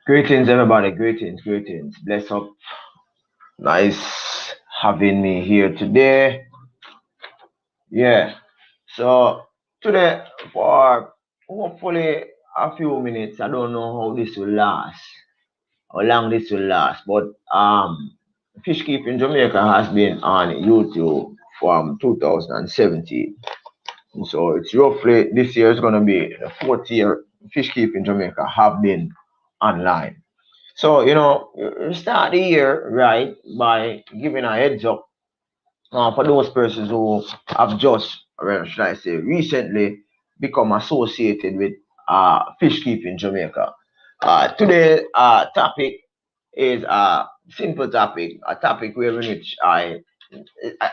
Greetings, everybody. Greetings, greetings. Bless up. Nice having me here today. Yeah. So today, for hopefully a few minutes, I don't know how this will last, how long this will last, but Fish Keeping Jamaica has been on YouTube from 2017. So it's roughly this year is going to be the fourth year Fish Keeping Jamaica have been online. So, you start the year right by giving a heads up for those persons who have just, or should I say, recently become associated with fish keeping Jamaica. Today's topic is a simple topic, a topic where in which I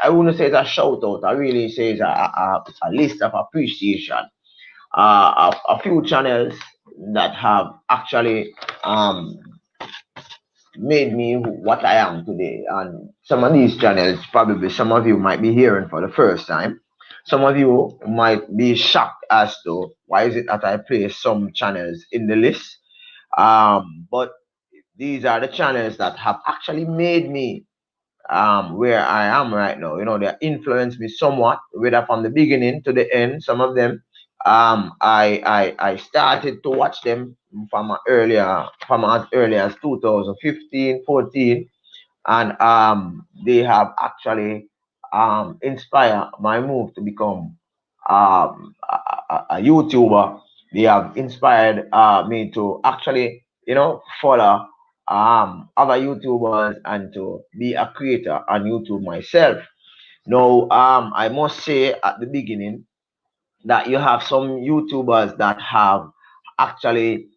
wouldn't say it's a shout out, I really say it's a list of appreciation. A few channels that have actually made me what I am today. And some of these channels, probably some of you might be hearing for the first time. Some of you might be shocked as to why is it that I place some channels in the list. But these are the channels that have actually made me where I am right now. They influenced me somewhat, whether from the beginning to the end. Some of them, I started to watch them from as early as 2015, 14, and they have actually inspired my move to become a YouTuber. They have inspired me to actually, follow other YouTubers and to be a creator on YouTube myself. Now, I must say at the beginning that you have some YouTubers that have actually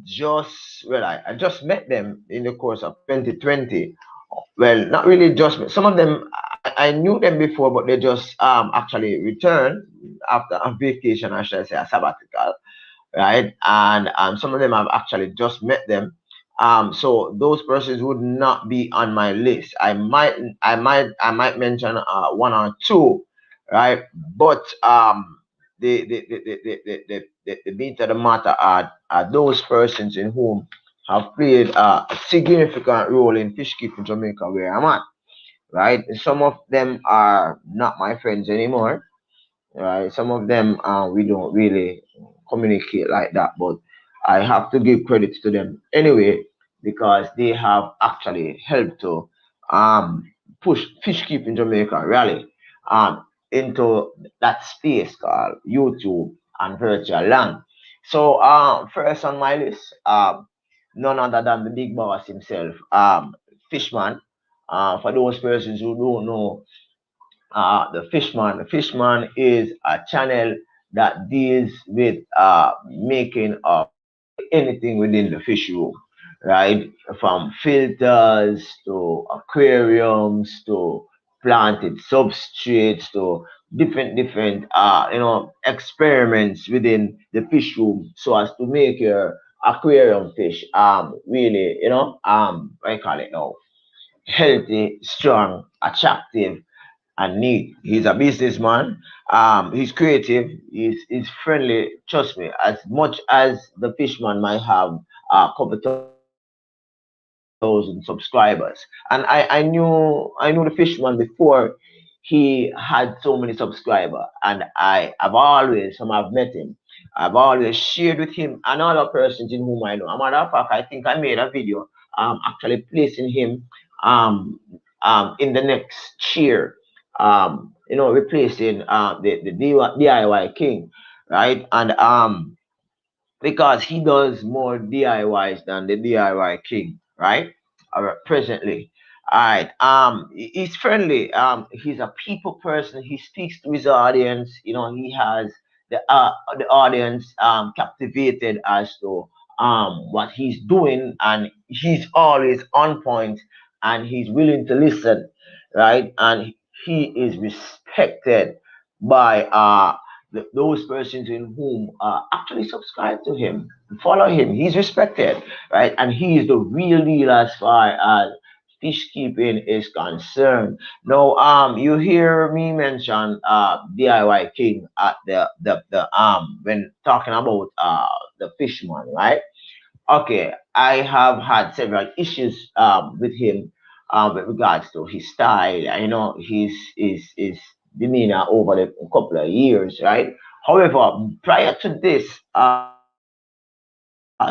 just well I just met them in the course of 2020. Well, not really just met. Some of them I knew them before, but they just actually returned after a vacation, I should say a sabbatical, right? And some of them I've actually just met them. So those persons would not be on my list. I might mention one or two, right? But the meat of the matter are those persons in whom have played a significant role in fish keeping Jamaica where I'm at, right? Some of them are not my friends anymore, right? Some of them we don't really communicate like that, but I have to give credit to them anyway because they have actually helped to um push fish keeping Jamaica really into that space called YouTube and virtual land. So first on my list, none other than the big boss himself, Fishman. For those persons who don't know the Fishman is a channel that deals with making of anything within the fish room, right? From filters to aquariums to planted substrates to different experiments within the fish room so as to make your aquarium fish really what do you call it now, healthy, strong, attractive, and neat. He's a businessman. He's creative. He's friendly. Trust me. As much as the Fishman might have a couple thousand subscribers, and I knew the Fishman before he had so many subscribers, and I've always, when I've met him, I've always shared with him and other persons in whom I know. A matter of fact, I think I made a video actually placing him in the next cheer, replacing the DIY king, right? And because he does more DIYs than the DIY king, right? Presently. All right. He's friendly. He's a people person. He speaks to his audience. He has the audience captivated as to what he's doing, and he's always on point, and he's willing to listen, right? And he is respected by those persons in whom actually subscribe to him, follow him. He's respected, right? And he is the real deal as far as fish keeping is concerned. Now, you hear me mention DIY King at the when talking about the Fishman, right? okay, I have had several issues with him with regards to his style. I know his demeanor over the couple of years, right? However, prior to this,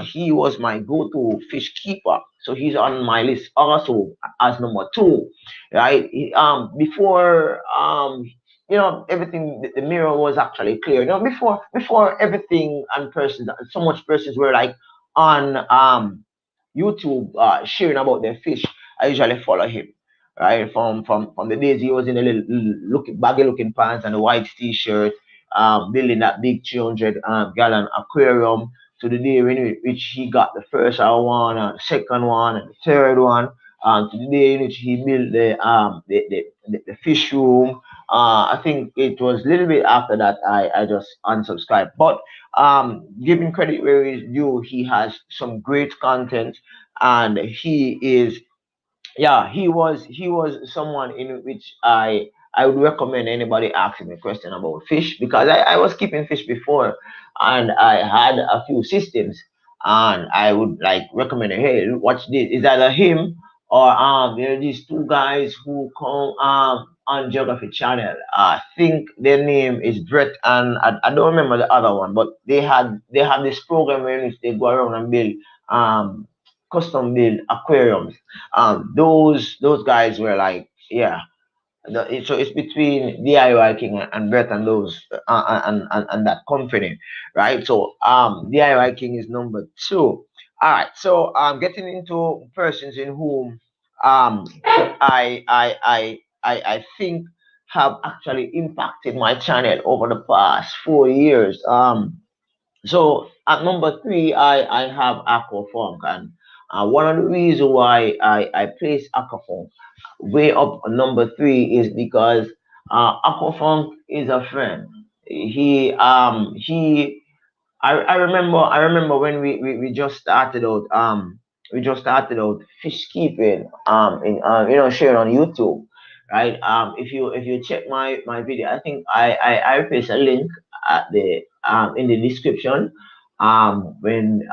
he was my go-to fish keeper. So he's on my list also as number two, right? Before everything, the mirror was actually clear. Before everything and persons, so much persons were like on YouTube sharing about their fish. I usually follow him, right? From the days he was in a little baggy looking pants and a white t-shirt, building that big 300 gallon aquarium, to the day in which he got the first one, and the second one, and the third one, to the day in which he built the fish room. I think it was a little bit after that I just unsubscribed. But giving credit where is due, he has some great content, and he is, yeah, he was someone in which I would recommend anybody asking me a question about fish, because I was keeping fish before, and I had a few systems, and I would like recommend, hey, watch this. Is either him or there are these two guys who come on Geography Channel. I think their name is Brett, and I don't remember the other one, but they had this program in which they go around and build um custom build aquariums. Those guys were like, yeah. So it's between DIY King and Brett and those and that company, right? So DIY King is number two. All right. So getting into persons in whom I think have actually impacted my channel over the past 4 years. So at number three, I have Aquafong, and one of the reasons why I place Aquafong way up on number three is because Aquafong is a friend. He I remember when we just started out fish keeping in sharing on YouTube, right? If you check my video, I think I paste a link at the in the description when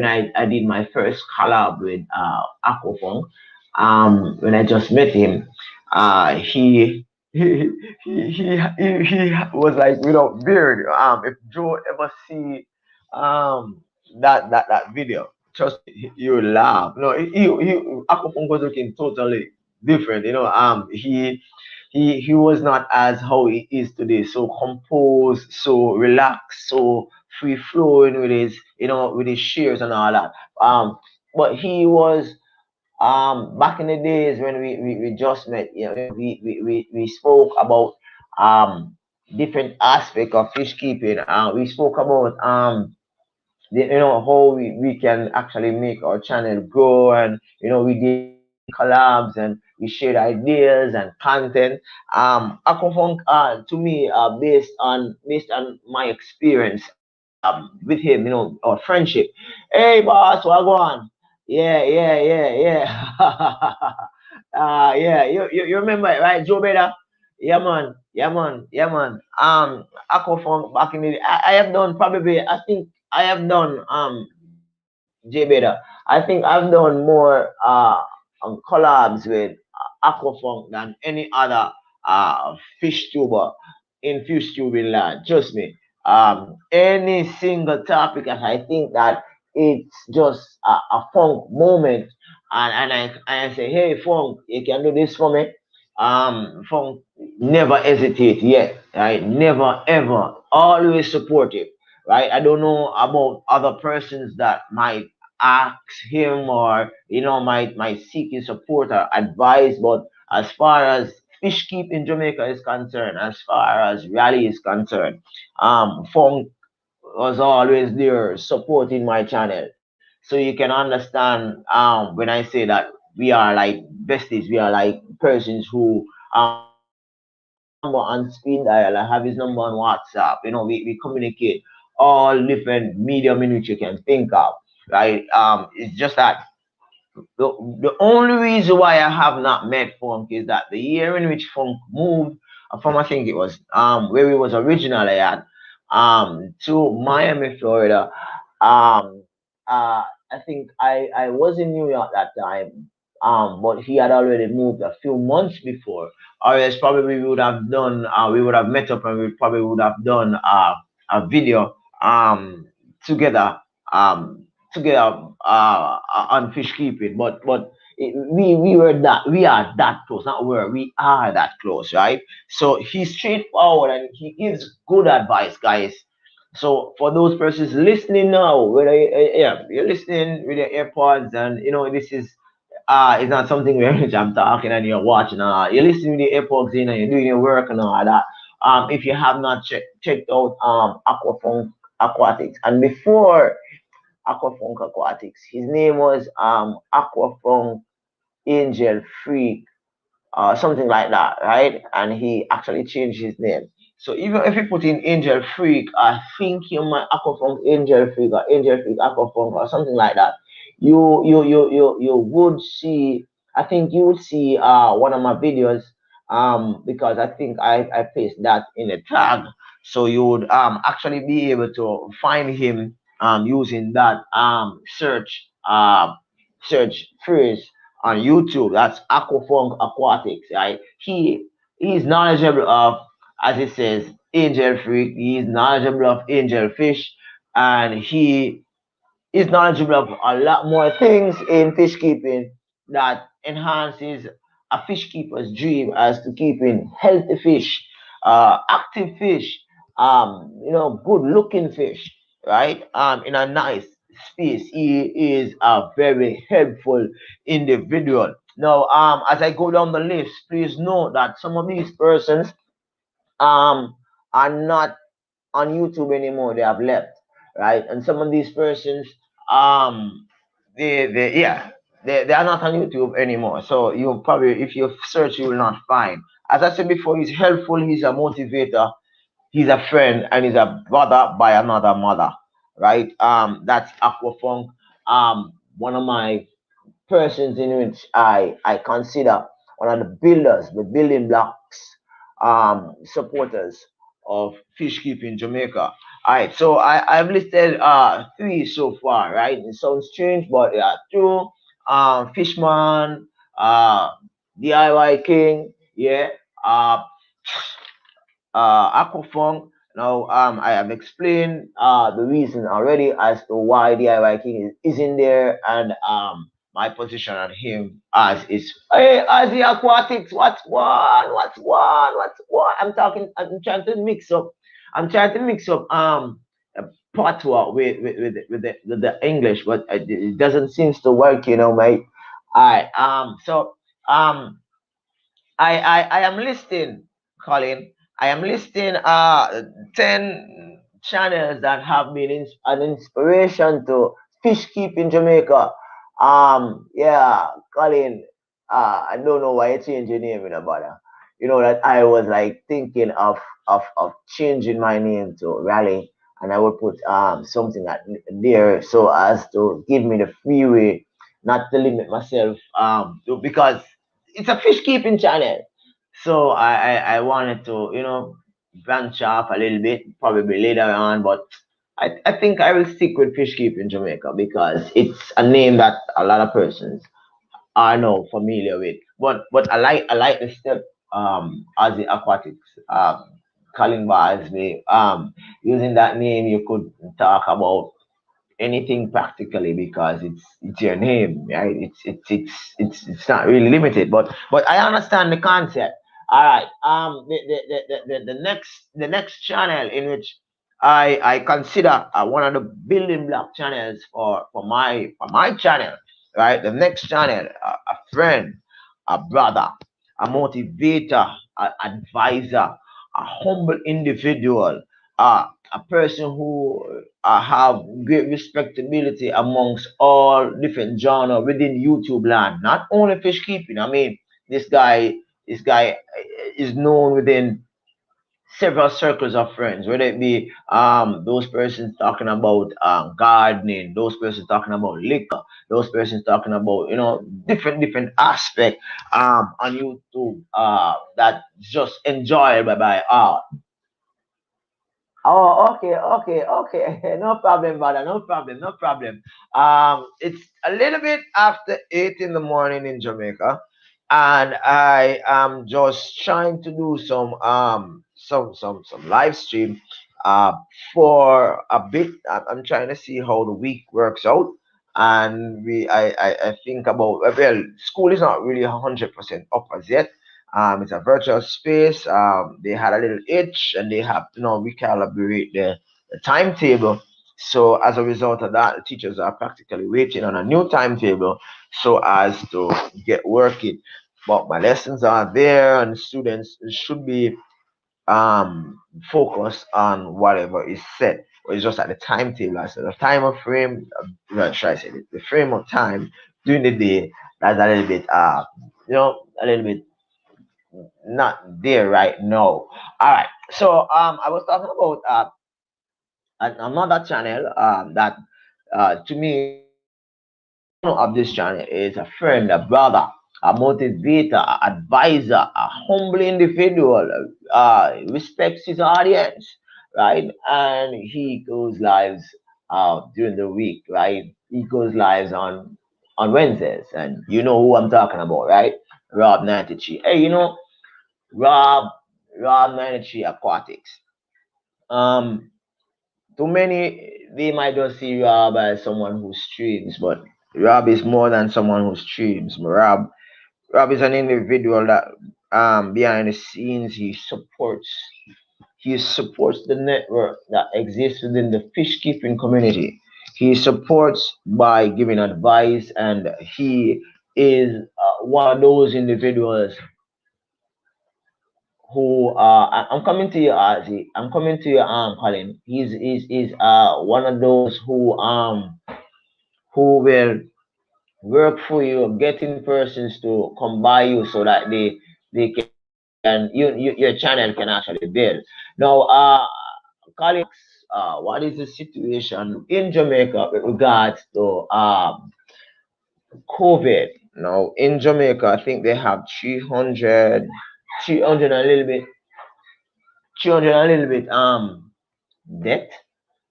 I did my first collab with Aquafong, when I just met him. He was like without beard. If Joe ever see um that video, trust me, you will laugh. No, he Akupong was looking totally different. He was not as how he is today, so composed, so relaxed, so free flowing with his with his shares and all that. But he was back in the days when we just met, we spoke about different aspect of fish keeping. We spoke about how we can actually make our channel grow, and we did collabs and we shared ideas and content. Akofunk, to me, based on my experience with him, our friendship. Hey boss, what go on? Yeah, yeah, yeah, yeah. Yeah, you remember it, right, Joe Beda? Yeah, man. Yeah, man. Yeah, man. Aquafong back in the day. I have done probably. I think I have done J Beda. I think I've done more collabs with Aquafong than any other fish tuber in fish tubing land. Trust me. Any single topic that I think that it's just a funk moment, and I say, hey funk, you can do this for me. Funk never hesitate yet, right? Never ever, always supportive, right? I don't know about other persons that might ask him, or might seek his support or advice, but as far as fish keep in Jamaica is concerned, as far as rally is concerned, Funk was always there supporting my channel. So you can understand when I say that we are like besties, we are like persons who I have his number on speed dial, I have his number on WhatsApp. We communicate all different medium in which you can think of. Right? It's just that the only reason why I have not met Funk is that the year in which Funk moved from, I think it was where he was originally at, to Miami, Florida. Um I think I was in New York that time, but he had already moved a few months before, or else probably we would have met up and we probably would have done a video together um on fish keeping. But we are that close, not we are that close, right? So he's straightforward and he gives good advice, guys. So for those persons listening now, whether yeah, you're listening with your AirPods, and this is it's not something where I'm talking and you're watching. You're listening with your AirPods in and you're doing your work and all that. If you have not checked out Aquafong Aquatics, and before Aquafong Aquatics, his name was Aquafong Angel Freak, something like that, right? And he actually changed his name. So even if you put in Angel Freak, I think you might Aquafunk Angel Freak or Angel Freak Aquafunk or something like that. You would see. I think you would see one of my videos because I think I placed that in a tag, so you would actually be able to find him using that search phrase on YouTube. That's Aquafong Aquatics, right? He's knowledgeable of, as it says, angel freak. He's knowledgeable of angel fish, and he is knowledgeable of a lot more things in fish keeping that enhances a fish keeper's dream as to keeping healthy fish, active fish, good looking fish, right? In a nice space. He is a very helpful individual. Now, as I go down the list, please note that some of these persons um are not on YouTube anymore. They have left, right? And some of these persons, um, they yeah, they are not on YouTube anymore. So you probably, if you search, you will not find. As I said before, he's helpful. He's a motivator. He's a friend, and he's a brother by another mother, right? That's Aquafunk. One of my persons in which I consider one of the builders, the building blocks, supporters of fish keeping Jamaica. All right, so I've listed three so far, right? It sounds strange, but there are two. Fishman, DIY King, yeah. Uh, Aquafong. Now, I have explained the reason already as to why DIY King is in there, and my position on him as is, hey, as the Aquatics, what's one, what's one, what's one. I'm trying to mix up. I'm trying to mix up patois with the English, but it doesn't seem to work, mate. All right. So um. I am listing, Colin. I am listing 10 channels that have been an inspiration to fish keep in Jamaica. Yeah, Colin. I don't know why you changed your name in a bother. You know that I was like thinking of changing my name to Raleigh, and I would put something there so as to give me the freeway, not to limit myself because it's a fish keeping channel. So I wanted to, branch off a little bit, probably later on, but I think I will stick with fish keeping Jamaica because it's a name that a lot of persons are now familiar with. But I like the step as the aquatics Kalimba as me using that name you could talk about anything practically because it's your name, right? It's not really limited, but I understand the concept. All right. The next channel in which I consider one of the building block channels for my channel, right? The next channel, a friend, a brother, a motivator, an advisor, a humble individual, a person who have great respectability amongst all different genre within YouTube land. Not only fish keeping. I mean, this guy, this guy is known within several circles of friends, whether it be those persons talking about gardening, those persons talking about liquor, those persons talking about different aspect on YouTube that just enjoyed by all. Oh, okay. No problem, brother. No problem, no problem. It's a little bit after 8 in the morning in Jamaica, and I am just trying to do some live stream uh for a bit. I'm trying to see how the week works out, and I think about, well, school is not really 100% up as yet. It's a virtual space. They had a little itch, and they have to now recalibrate the timetable. So as a result of that, the teachers are practically waiting on a new timetable so as to get working. But my lessons are there, and students should be focused on whatever is set. Or it's just at the timetable. I said the timer frame, well, should I say it? The frame of time during the day, that's a little bit a little bit not there right now. All right. So I was talking about another channel that to me is the owner of this channel is a friend, a brother, a motivator, a advisor, a humble individual, respects his audience, right? And he goes lives during the week, right? He goes lives on Wednesdays, and you know who I'm talking about, right? Rob 93. Hey, Rob Rob 93 Aquatics. Um, to many, they might just see Rob as someone who streams, but Rob is more than someone who streams. Rob is an individual that behind the scenes he supports the network that exists within the fish keeping community. He supports by giving advice, and he is one of those individuals who I'm coming to you, Ozzy. I'm coming to you, Colin. He's one of those who will work for you, getting persons to come by you so that they can your channel can actually build. Now, Colin, what is the situation in Jamaica with regards to COVID? Now, in Jamaica, I think they have 300 a little bit, 300 a little bit debt,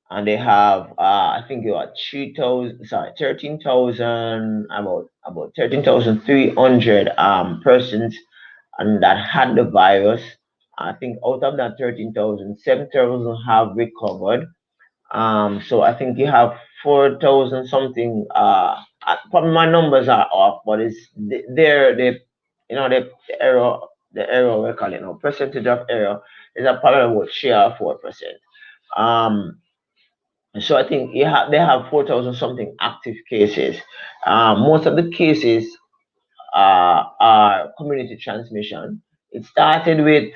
and they have I think you are 3,000, sorry, 13,000, about 13,300 persons and that had the virus. I think out of that 13,000, 7,000 have recovered. So I think you have 4,000 something. Probably my numbers are off, but it's they're they, the error, we call it now, percentage of error is probably about 3 or 4%. Um, so I think they have 4,000 something active cases. Most of the cases community transmission. It started with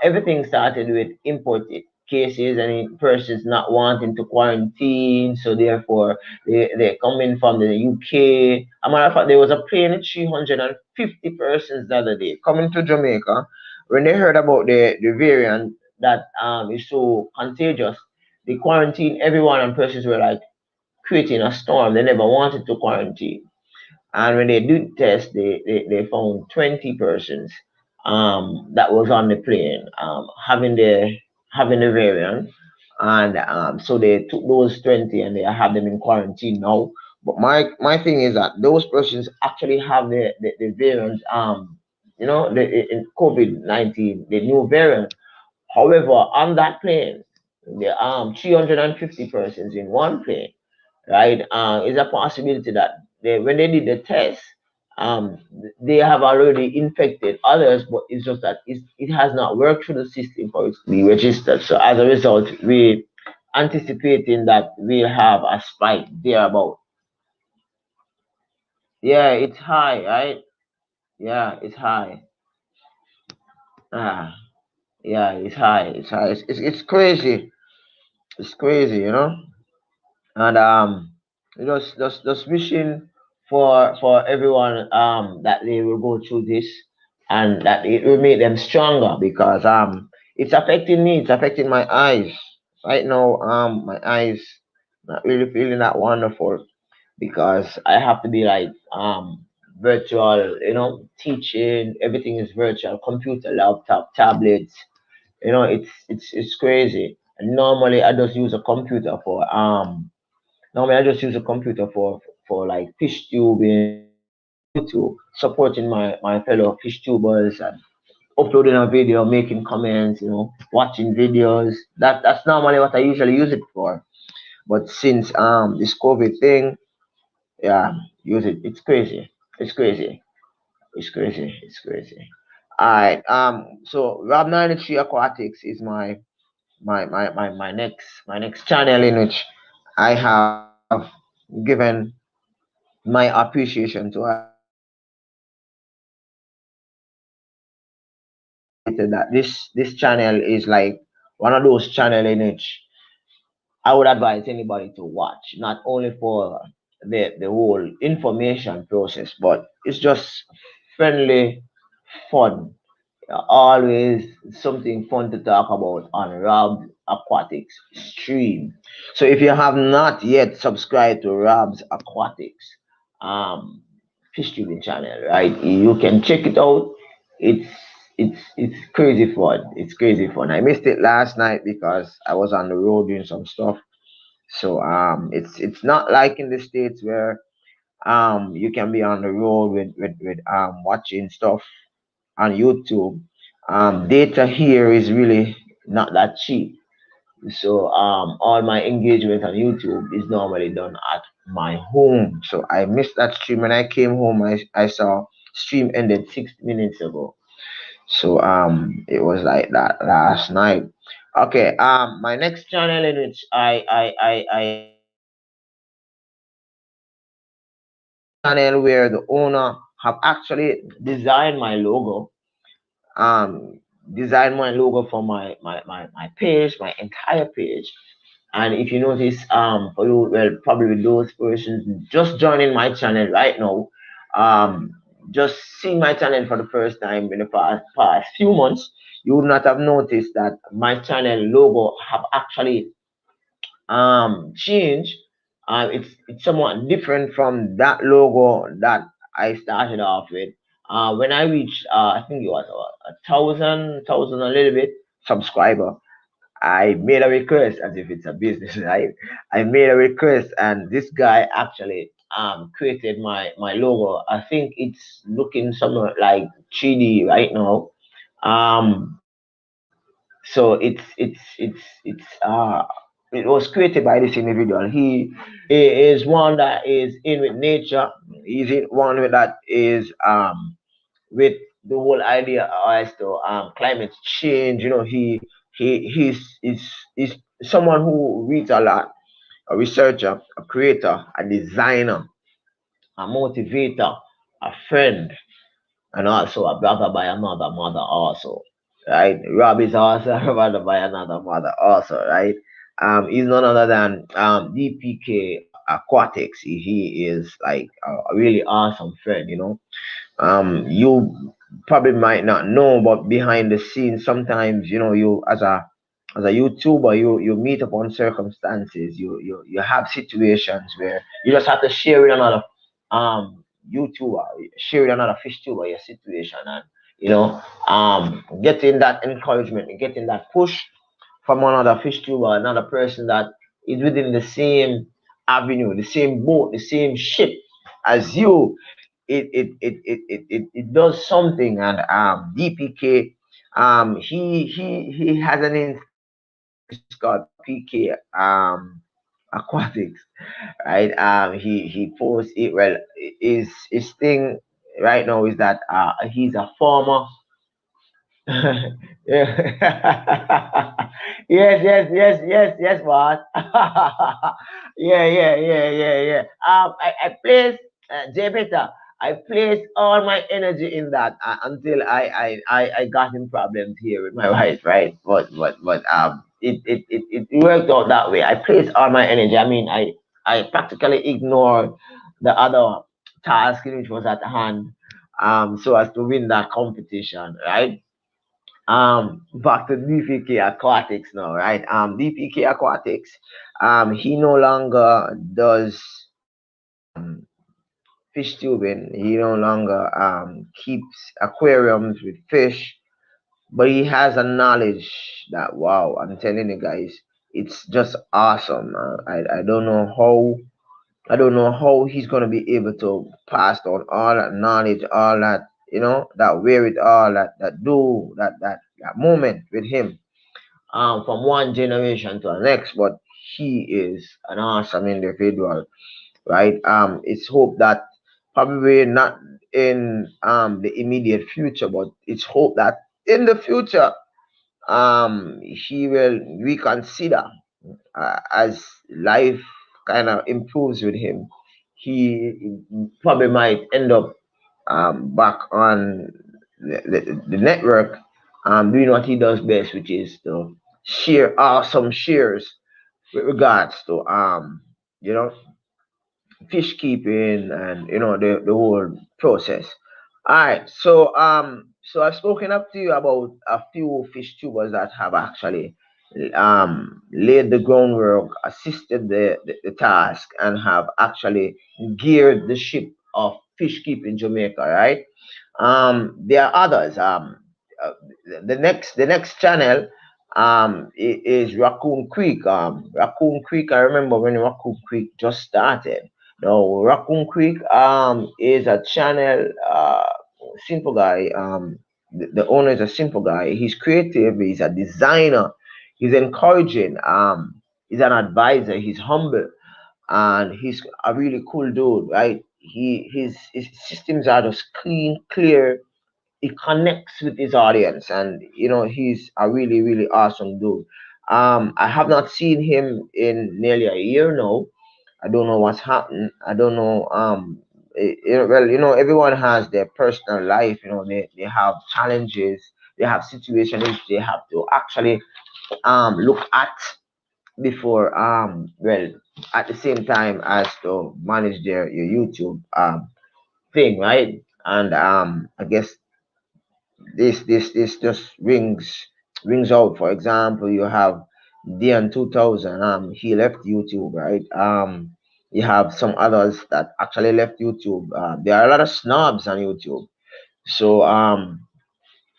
everything started with imported cases and persons not wanting to quarantine, so therefore they come in from the UK. A matter of fact, there was a plane with 350 persons the other day coming to Jamaica. When they heard about the variant that is so contagious, they quarantined everyone, and persons were like creating a storm. They never wanted to quarantine, and when they did test, they found 20 persons that was on the plane having the variant. And so they took those 20 and they have them in quarantine now. But my thing is that those persons actually have the variant, in COVID-19, the new variant. However, on that plane, the 350 persons in one plane, right? Is a possibility that when they did the test, they have already infected others, but it's just that it has not worked through the system for it to be registered. So as a result, we anticipating that we'll have a spike there about. Yeah, it's high, right? Yeah, it's high. Ah, yeah, it's high. It's high. It's crazy. It's crazy, and just wishing for everyone that they will go through this, and that it will make them stronger, because it's affecting me, it's affecting my eyes right now. My eyes not really feeling that wonderful, because I have to be like virtual, teaching. Everything is virtual: computer, laptop, tablets. It's crazy. Normally I just use a computer for normally I just use a computer for like fish tubing and YouTube, supporting my fellow fish tubers and uploading a video, making comments, watching videos. That's normally what I usually use it for. But since this COVID thing, yeah, use it. It's crazy. It's crazy. It's crazy. It's crazy. Alright. So Rob93 Aquatics is my next channel in which I have given my appreciation to stated that this channel is like one of those channel in which I would advise anybody to watch, not only for the whole information process, but it's just friendly, fun. Always something fun to talk about on Rob Aquatics stream. So if you have not yet subscribed to Rob's Aquatics um fish tubing channel, right? You can check it out. It's it's crazy fun. It's crazy fun. I missed it last night because I was on the road doing some stuff. So it's not like in the States where you can be on the road with watching stuff on YouTube. Data here is really not that cheap. So all my engagement on YouTube is normally done at my home. So I missed that stream. When I came home, I saw stream ended 6 minutes ago. So it was like that last night. Okay, my next channel in which I channel where the owner have actually designed my logo. Um, designed my logo for my page, my entire page. And if you notice, for you, well, probably those persons just joining my channel right now, um, just seeing my channel for the first time in the past few months, you would not have noticed that my channel logo have actually change. It's somewhat different from that logo that I started off with. When I reached I think it was a thousand a little bit subscriber, I made a request as if it's a business, right? I made a request and this guy actually created my logo. I think it's looking somewhat like 3D right now. So it was created by this individual. He is one that is in with nature. He's in one with that is with the whole idea as to climate change. He's someone who reads a lot, a researcher, a creator, a designer, a motivator, a friend, and also a brother by another mother also, right? Rob is also a brother by another mother also, right? He's none other than Dpk Aquatics. He is like a really awesome friend, you probably might not know, but behind the scenes, sometimes you as a YouTuber, you meet upon circumstances. You have situations where you just have to share with another YouTuber, share with another fish tuber your situation, and getting that encouragement and getting that push from another fish tuber, another person that is within the same avenue, the same boat, the same ship as you. It does something. And DPK, he has an Instagram in which is called PK Aquatics, right? He posts it. Well, his thing right now is that he's a former yeah. Yes, boss. Yeah. I place Beta. I place all my energy in that until I got in problems here with my wife, right? It worked out that way. I placed all my energy. I mean, I practically ignored the other task which was at hand, so as to win that competition, right? Back to DPK Aquatics now, right? DPK Aquatics, he no longer does fish tubing. He no longer keeps aquariums with fish, but he has a knowledge that, wow, I'm telling you guys, it's just awesome. I don't know how he's gonna be able to pass on all that knowledge, all that that wherewithal, that moment with him, from one generation to the next. But he is an awesome individual, right? It's hope that probably not in the immediate future, but it's hope that in the future he will reconsider, as life kind of improves with him. He probably might end up back on the network, doing what he does best, which is to share awesome shares with regards to you know fish keeping and the whole process. All right, so I've spoken up to you about a few fish tubers that have actually laid the groundwork, assisted the task, and have actually geared the ship of fish keeping Jamaica, right? There are others. Uh, the next channel is Raccoon Creek. Raccoon Creek. I remember when Raccoon Creek just started. Now, Raccoon Creek is a channel. Simple guy. The owner is a simple guy. He's creative. He's a designer. He's encouraging. He's an advisor. He's humble, and he's a really cool dude, right? His systems are just clean, clear. He connects with his audience, and he's a really, really awesome dude. I have not seen him in nearly a year now. I don't know what's happened. I don't know. Well, everyone has their personal life. They have challenges. They have situations they have to actually look at before well, at the same time as to manage their your YouTube thing, right? And I guess this just rings out. For example, you have Dian 2000. He left YouTube, right? You have some others that actually left YouTube. There are a lot of snobs on YouTube. So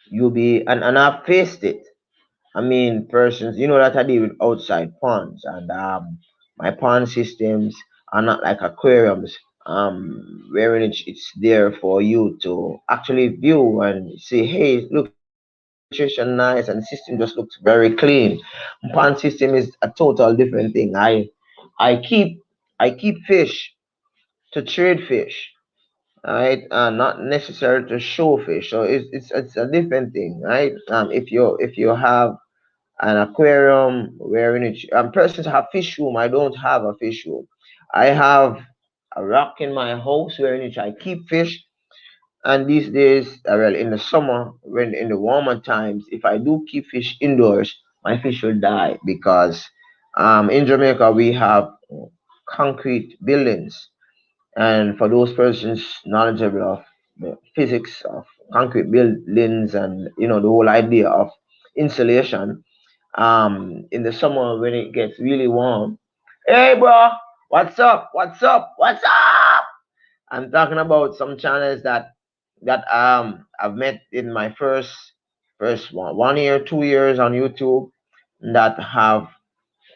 you'll be and I've faced it. I mean, persons, that I deal with outside ponds, and my pond systems are not like aquariums, wherein it's there for you to actually view and say, hey, it looks nutrition nice, and the system just looks very clean. Pond system is a total different thing. I keep I keep fish to trade fish, right? Not necessary to show fish. So it's a different thing, right? If you have an aquarium wherein persons have fish room. I don't have a fish room. I have a rock in my house wherein which I keep fish. And these days, well, in the summer, when in the warmer times, if I do keep fish indoors, my fish will die because in Jamaica we have concrete buildings, and for those persons knowledgeable of the physics of concrete buildings and the whole idea of insulation, in the summer when it gets really warm. Hey, bro, what's up? What's up? What's up? I'm talking about some channels that I've met in my first 1 year, 2 years on YouTube, that have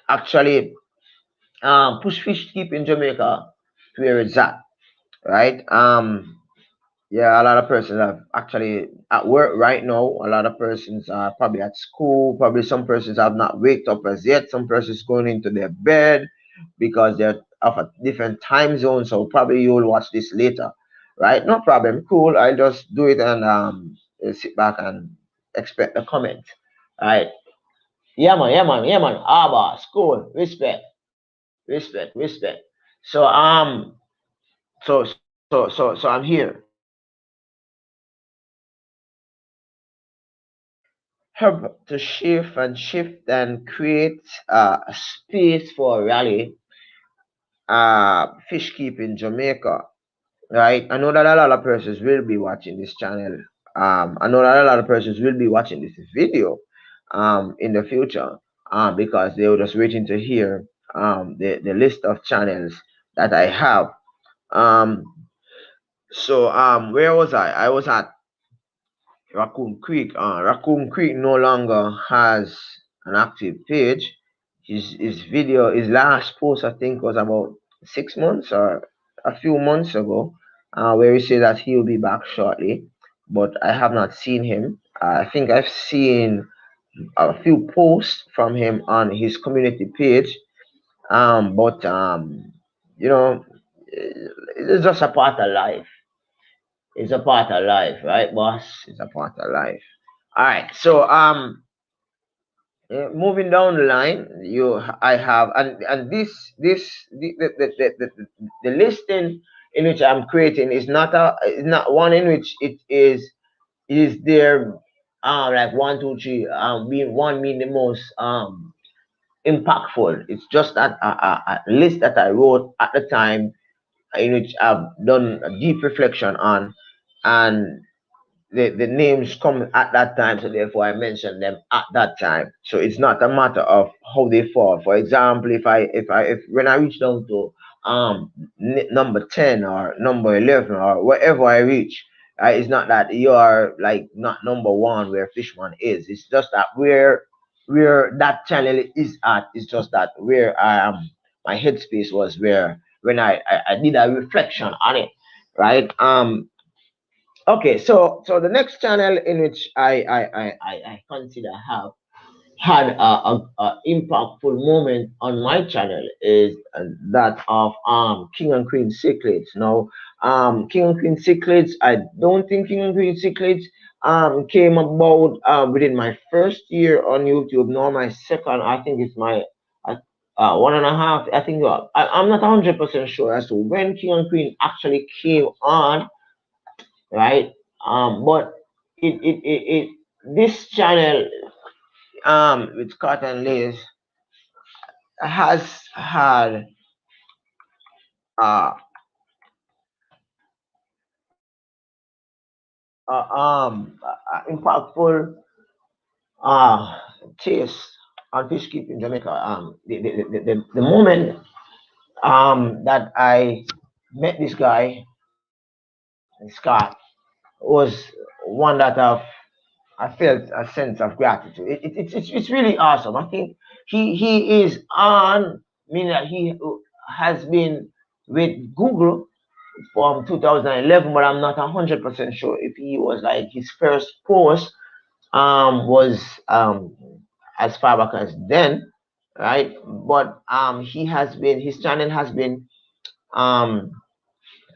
actually pushed fish keep in Jamaica to where it's at, right? Yeah, a lot of persons are actually at work right now. A lot of persons are probably at school. Probably some persons have not waked up as yet. Some persons going into their bed because they're of a different time zone. So probably you'll watch this later, right? No problem. Cool. I'll just do it and sit back and expect the comment. Right? Yeah, man. Yeah, man. Yeah, man. Ah, boss. Cool. Respect. Respect. Respect. So so I'm here. Help to shift and create a space for rally fish keep in Jamaica, right? I know that a lot of persons will be watching this channel. I know that a lot of persons will be watching this video in the future, because they were just waiting to hear the list of channels that I have. Um, so where was I? I was at Raccoon Creek. Raccoon Creek no longer has an active page. his last post I think was about 6 months or a few months ago, where he said that he will be back shortly, but I have not seen him. I think I've seen a few posts from him on his community page, but you know, it's just a part of life. It's a part of life, right, boss? It's a part of life. All right, so moving down the line, I have, and this the listing in which I'm creating is not one in which it is there, like one, two, three, being one being the most impactful. It's just that a list that I wrote at the time, in which I've done a deep reflection on, and the names come at that time, so therefore I mention them at that time. So it's not a matter of how they fall. For example, if when I reach down to number 10 or number 11 or wherever I reach, it's not that you are like not number one where Fishman is. It's just that where that channel is at. It's just that where I am, my headspace was where when I did a reflection on it, right? Okay, so the next channel in which I consider have had a impactful moment on my channel is that of King and Queen Secrets. Now, King and Queen Secrets, I don't think King and Queen Secrets came about within my first year on YouTube, nor my second. I think it's my uh, 1.5. I think I'm not 100% sure as to when King and Queen actually came on, right? But it this channel with Cotton Lace has had uh, impactful uh taste on fish keeping Jamaica. The moment that I met this guy Scott was one that I felt a sense of gratitude. It's really awesome. I think he is on, meaning that he has been with Google from 2011, but I'm not 100% sure if he was like his first post was as far back as then, right? But he has been his channel has been um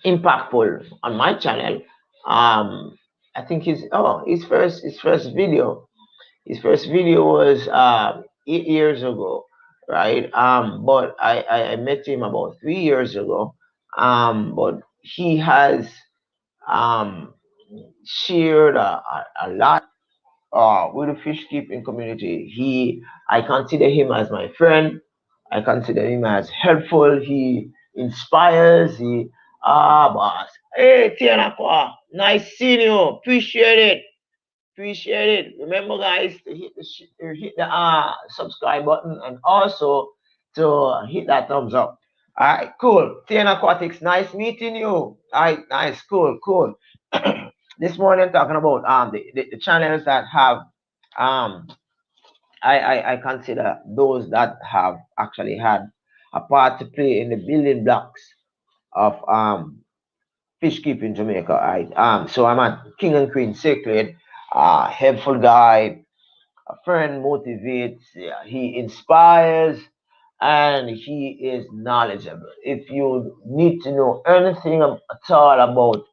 impactful on my channel. I think his first video was 8 years ago, right? But I met him about 3 years ago. But he has um shared a lot with the fish keeping community. I consider him as my friend. I consider him as helpful. He inspires. Boss. Hey, Tianaqua, nice seeing you. Appreciate it. Appreciate it. Remember, guys, to hit the subscribe button and also to hit that thumbs up. All right, cool. Dpk Aquatics, nice meeting you. All right, nice, cool, cool. This morning, talking about the channels that have um I consider those that have actually had a part to play in the building blocks of fish keeping Jamaica. Right. So I'm at King and Queen Sacred, helpful guy, a friend, motivates, yeah, he inspires, and he is knowledgeable. If you need to know anything at all about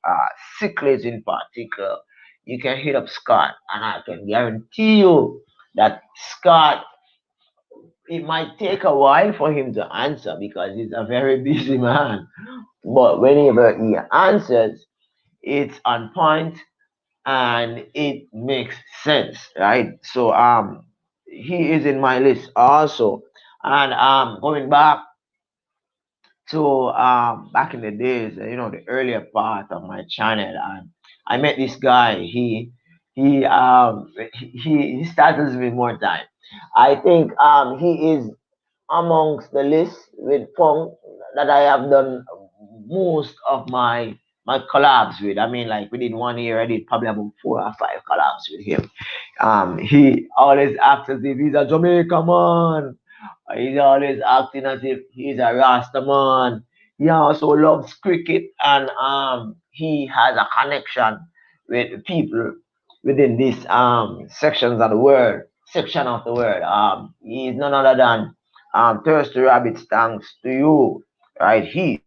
cichlids in particular, you can hit up Scott, and I can guarantee you that Scott, it might take a while for him to answer because he's a very busy man. But whenever he answers, it's on point and it makes sense, right? So he is in my list also. And going back to back in the days, the earlier part of my channel, I met this guy. He startles me more time. I think he is amongst the list with Fong that I have done most of my collabs with. I mean, like within 1 year, I did probably about 4 or 5 collabs with him. He always acts as if he's a Jamaica man. He's always acting as if he's a Rasta man. He also loves cricket, and he has a connection with people within this section of the world. He's none other than Thirsty Rabbit, thanks to you, right? He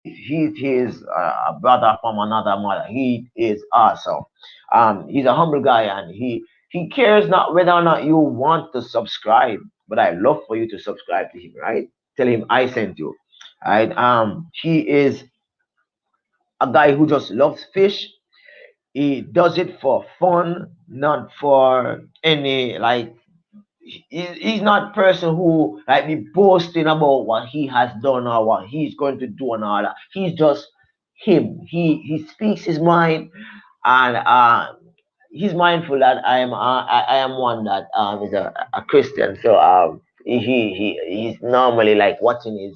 is a brother from another mother. He is awesome. He's a humble guy, and he cares not whether or not you want to subscribe, but I love for you to subscribe to him, right? Tell him I sent you, right? He is a guy who just loves fish. He does it for fun, not for any like he's not a person who like be boasting about what he has done or what he's going to do and all that. He's just him. He speaks his mind, and he's mindful that I am one that is a Christian. So he's normally like watching his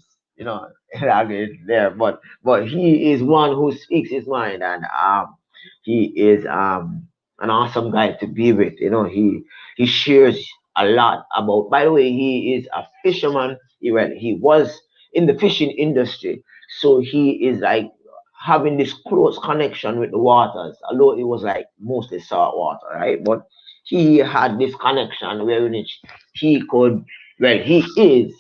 language there, but he is one who speaks his mind, and he is an awesome guy to be with. He shares a lot about. By the way, he is a fisherman. He was in the fishing industry, so he is like having this close connection with the waters, although it was like mostly salt water, right? But he had this connection where in which he could, well, he is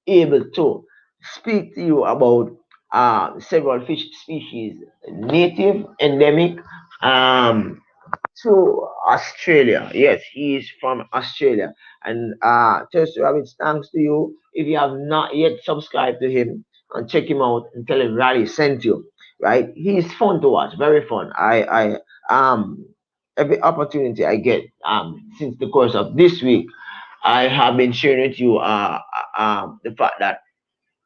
able to speak to you about several fish species, native, endemic, um, to Australia. Yes, he is from Australia. And Thirsty Rabbit, thanks to you. If you have not yet subscribed to him, and check him out and tell him Rally sent you. Right? He's fun to watch, very fun. Every opportunity I get since the course of this week, I have been sharing with you the fact that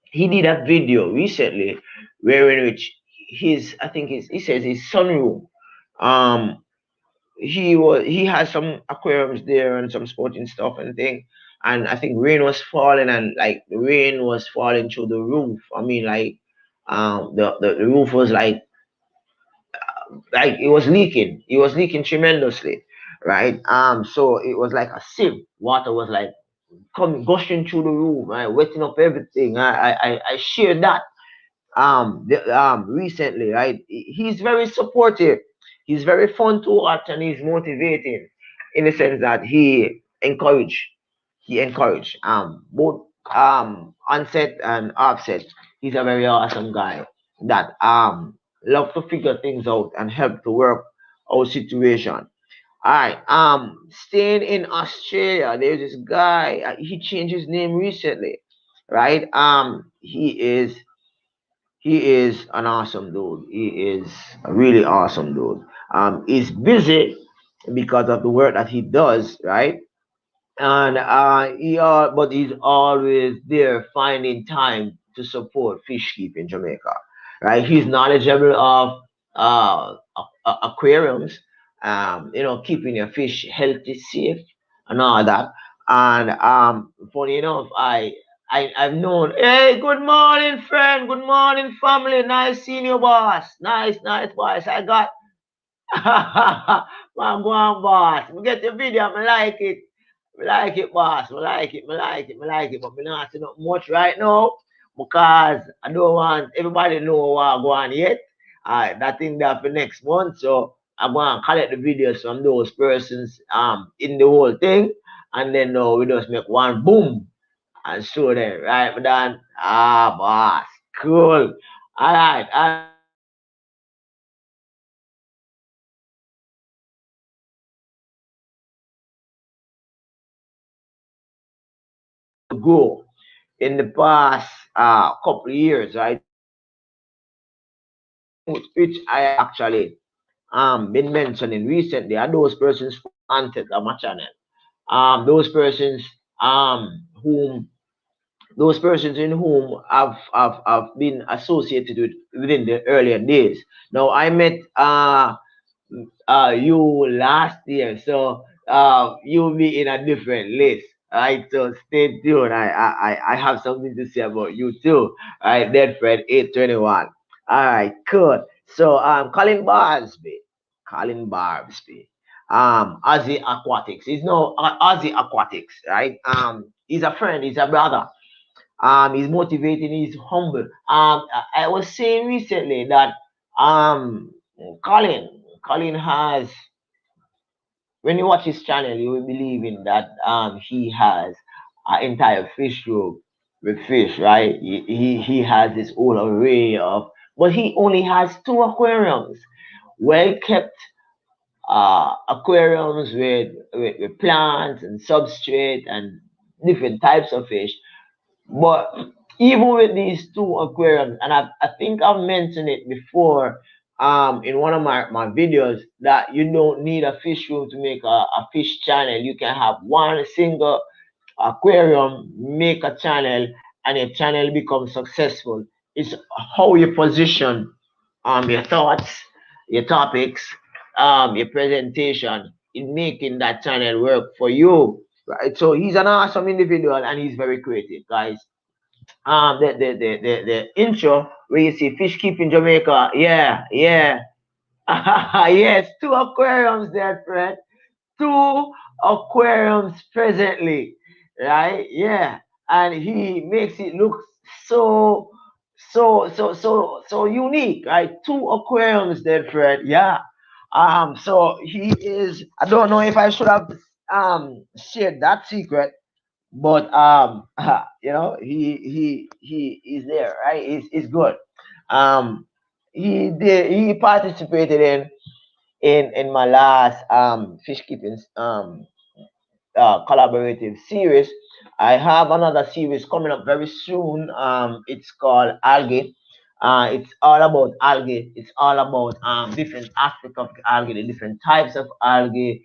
he did a video recently where in which his I think he says his sunroom um he has some aquariums there and some sporting stuff and thing, and I think rain was falling, and like the rain was falling through the roof. I mean, like the roof was like it was leaking tremendously, right? So it was like a sieve. Water was like coming gushing through the roof, right, wetting up everything. I shared that recently, right? He's very supportive. He's very fun to watch, and he's motivating in the sense that he encourage both onset and offset. He's a very awesome guy that love to figure things out and help to work our situation. All right. Staying in Australia, there's this guy. He changed his name recently, right? He is an awesome dude. He is a really awesome dude. He's busy because of the work that he does, right? And but he's always there finding time to support fish keeping Jamaica, right? He's knowledgeable of aquariums, keeping your fish healthy, safe, and all that. And funny enough, I've known. Hey, good morning, friend. Good morning, family. Nice seeing you, boss. Nice, boss. I got. Man, go on, boss. We get the video. I like it. I like it, boss. I like it. I like it. I like it. But we not saying much right now because I don't want everybody to know what I go on yet. That thing there for next month. So I'm going to collect the videos from those persons in the whole thing. And then we just make one boom and show them. Right, we done. Boss. Cool. All right. Go in the past couple of years, right? Which I actually been mentioning recently are those persons who entered my channel. Those persons whom those persons in whom have been associated with within the earlier days. Now I met you last year, so you'll be in a different list. Right, so stay tuned. I have something to say about you too. All right, Dead Fred 821. All right, cool. So Colin Barbsby. Aussie Aquatics. He's no Aussie Aquatics, right? He's a friend, he's a brother. He's motivating, he's humble. I was saying recently that um, Colin has, when you watch his channel, you will believe in that he has an entire fish room with fish, right? He has this whole array of, but he only has two aquariums, well kept aquariums with plants and substrate and different types of fish. But even with these two aquariums, and I think I've mentioned it before in one of my videos, that you don't need a fish room to make a fish channel. You can have one single aquarium, make a channel, and your channel becomes successful. It's how you position your thoughts, your topics, your presentation in making that channel work for you. Right. So he's an awesome individual and he's very creative, guys. The intro where you see fish keeping Jamaica. Yeah, yeah. Yes, two aquariums there, Fred. Two aquariums presently, right? Yeah, and he makes it look so so unique, right? Two aquariums there, Fred. Yeah. So he is. I don't know if I should have shared that secret, but he is there, right? He's good. Um, he participated in my last fish keeping collaborative series. I have another series coming up very soon. It's called Algae. It's all about algae. It's all about different aspects of algae, the different types of algae,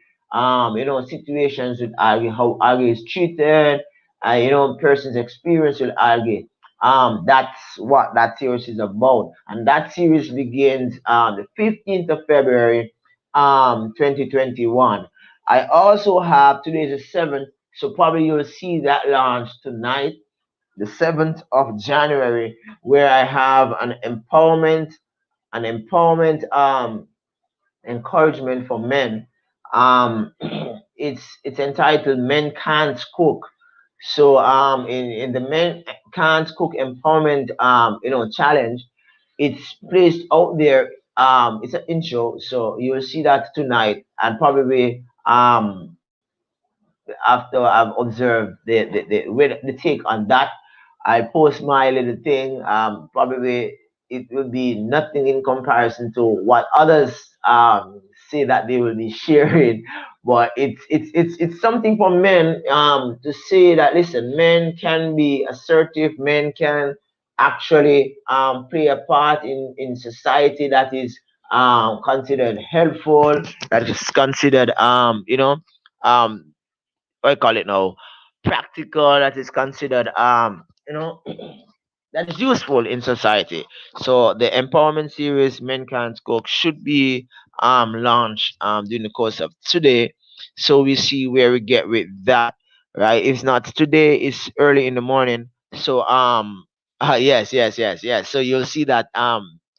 situations with algae, how algae is treated, person's experience with algae. That's what that series is about. And that series begins the 15th of February, 2021. I also have, today is the 7th, so probably you'll see that launch tonight, the 7th of January, where I have an empowerment encouragement for men. Um, it's entitled "Men Can't Cook." So in the Men Can't Cook Empowerment challenge, it's placed out there. It's an intro, so you'll see that tonight, and probably after I've observed the take on that, I post my little thing. Probably it will be nothing in comparison to what others say that they will be sharing, but it's something for men to say that, listen, men can be assertive, men can actually play a part in society that is considered helpful, that is considered um what I call it now, practical, that is considered that is useful in society. So the empowerment series Men Can't Cook should be launched during the course of today. So we see where we get with that, right? If not today, it's early in the morning. So yes. So you'll see that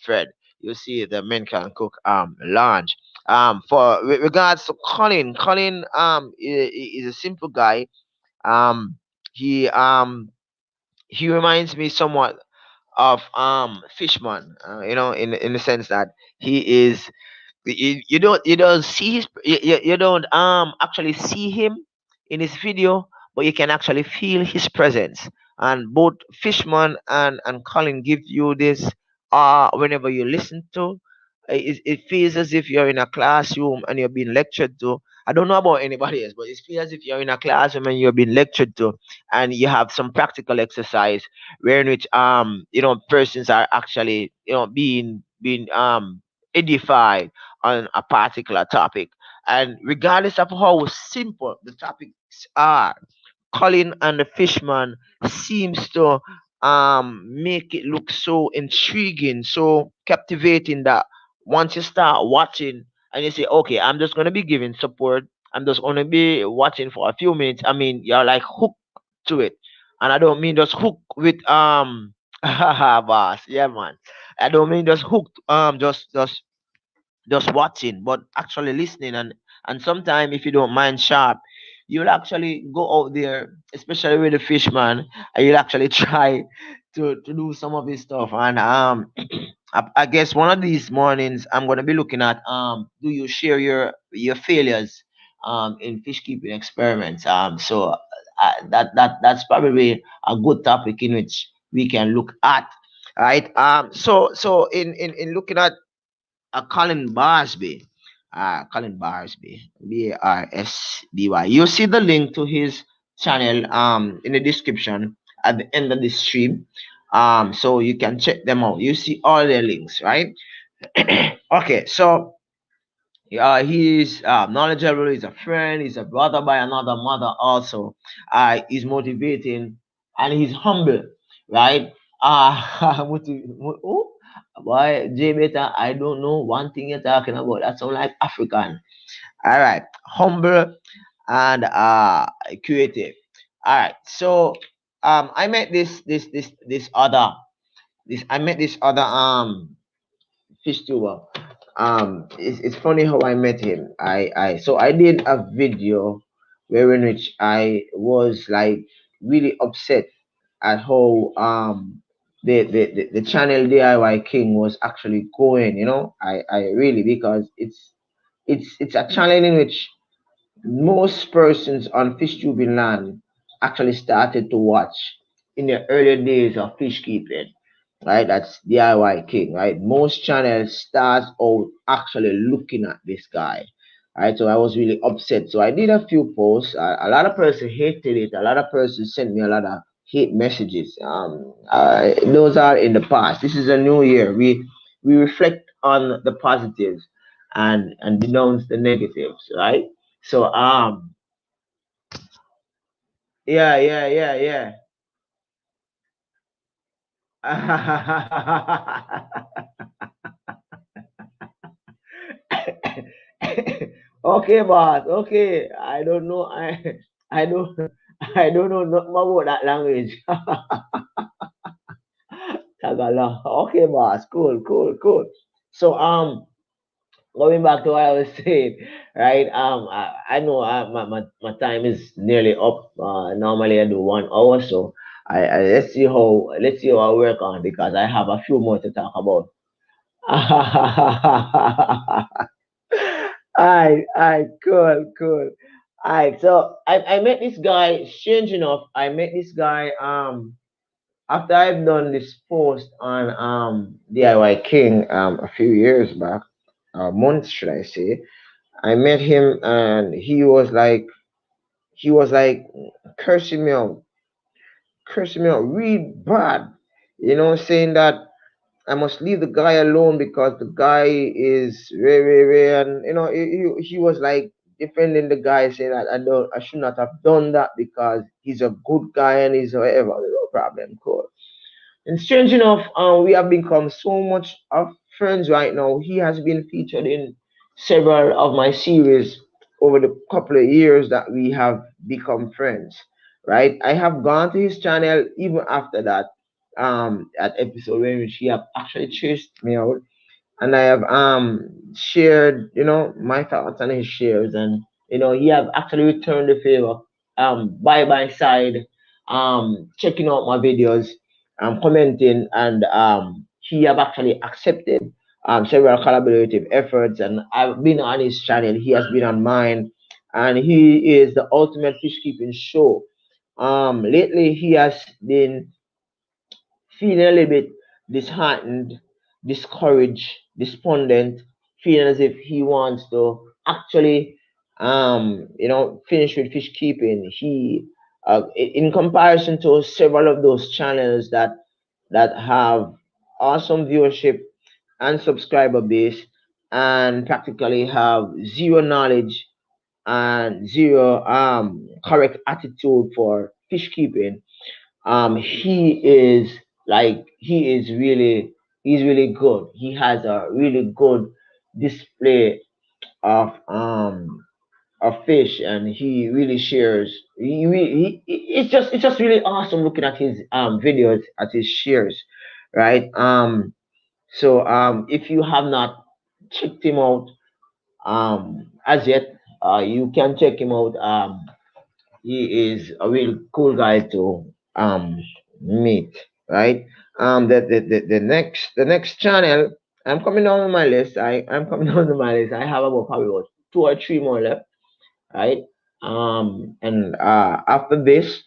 Fred, you'll see the Men Can Cook launch. For with regards to Colin is a simple guy. Um he um he reminds me somewhat of Fishman, in the sense that he is, you don't see you don't actually see him in his video, but you can actually feel his presence. And both Fishman and Colin give you this whenever you listen to it feels as if you're in a classroom and you're being lectured to. I don't know about anybody else, but it feels as if you're in a classroom and you're being lectured to, and you have some practical exercise where in which persons are actually being edified on a particular topic. And regardless of how simple the topics are, Colin and the Fishman seems to make it look so intriguing, so captivating, that once you start watching and you say, okay, I'm just gonna be giving support, I'm just gonna be watching for a few minutes. I mean, you're like hooked to it. And I don't mean just hooked with boss, yeah man. I don't mean just hooked just watching, but actually listening And sometime, if you don't mind sharp, you'll actually go out there, especially with the fisherman, and you'll actually try to do some of this stuff. And I guess one of these mornings I'm gonna be looking at do you share your failures in fish keeping experiments? So that's probably a good topic in which we can look at. Right. So in looking at Colin Barsby, Colin Barsby, Barsby. You see the link to his channel in the description at the end of the stream. So you can check them out. You see all their links, right? Okay, so he's knowledgeable. He's a friend. He's a brother by another mother. Also, he's motivating and he's humble, right? Oh, boy, J Beta, I don't know one thing you're talking about. That sounds like African. All right, humble and creative. All right, so I met this other this I met this other fish tuber. It's funny how I met him. I did a video wherein which I was like really upset at how the channel DIY King was actually going. I really, because it's a channel in which most persons on fish tubing land actually started to watch in the early days of fish keeping, right? That's DIY King, right? Most channels start out actually looking at this guy, right? So I was really upset. So I did a few posts. A lot of persons hated it. A lot of persons sent me a lot of hate messages. Those are in the past. This is a new year. We reflect on the positives and denounce the negatives, right? So yeah, yeah, yeah, yeah. Okay, boss. Okay, I don't know. I don't I don't know nothing about that language. Tagalog. Okay, boss. Cool, cool, cool. So going back to what I was saying, right? I know my time is nearly up. Normally I do 1 hour, so let's see how I work on, because I have a few more to talk about. Alright, cool, cool. Alright, so I met this guy. Strange enough, I met this guy after I've done this post on DIY King a few years back, months should I say. I met him and he was like cursing me out, real bad. Saying that I must leave the guy alone because the guy is very, and he was like defending the guy, saying that I should not have done that because he's a good guy and he's whatever. No problem, cool. And strange enough, we have become so much of friends right now. He has been featured in several of my series over the couple of years that we have become friends. Right? I have gone to his channel even after that that episode in which he have actually chased me out, and I have shared my thoughts on his shares, and he have actually returned the favor by my side, checking out my videos, commenting, and he have actually accepted several collaborative efforts, and I've been on his channel, he has been on mine, and he is the ultimate fish keeping show. Lately he has been feeling a little bit disheartened, discouraged, despondent, feeling as if he wants to actually, finish with fish keeping. In comparison to several of those channels that have awesome viewership and subscriber base, and practically have zero knowledge and zero correct attitude for fish keeping, he is he's really good. He has a really good display of fish, and he really shares. It's just really awesome looking at his videos, at his shares, right? So if you have not checked him out as yet, You can check him out. He is a real cool guy to meet, right? The next channel, I'm coming down on my list. I'm coming down on my list. I have about probably about two or three more left, right? And after this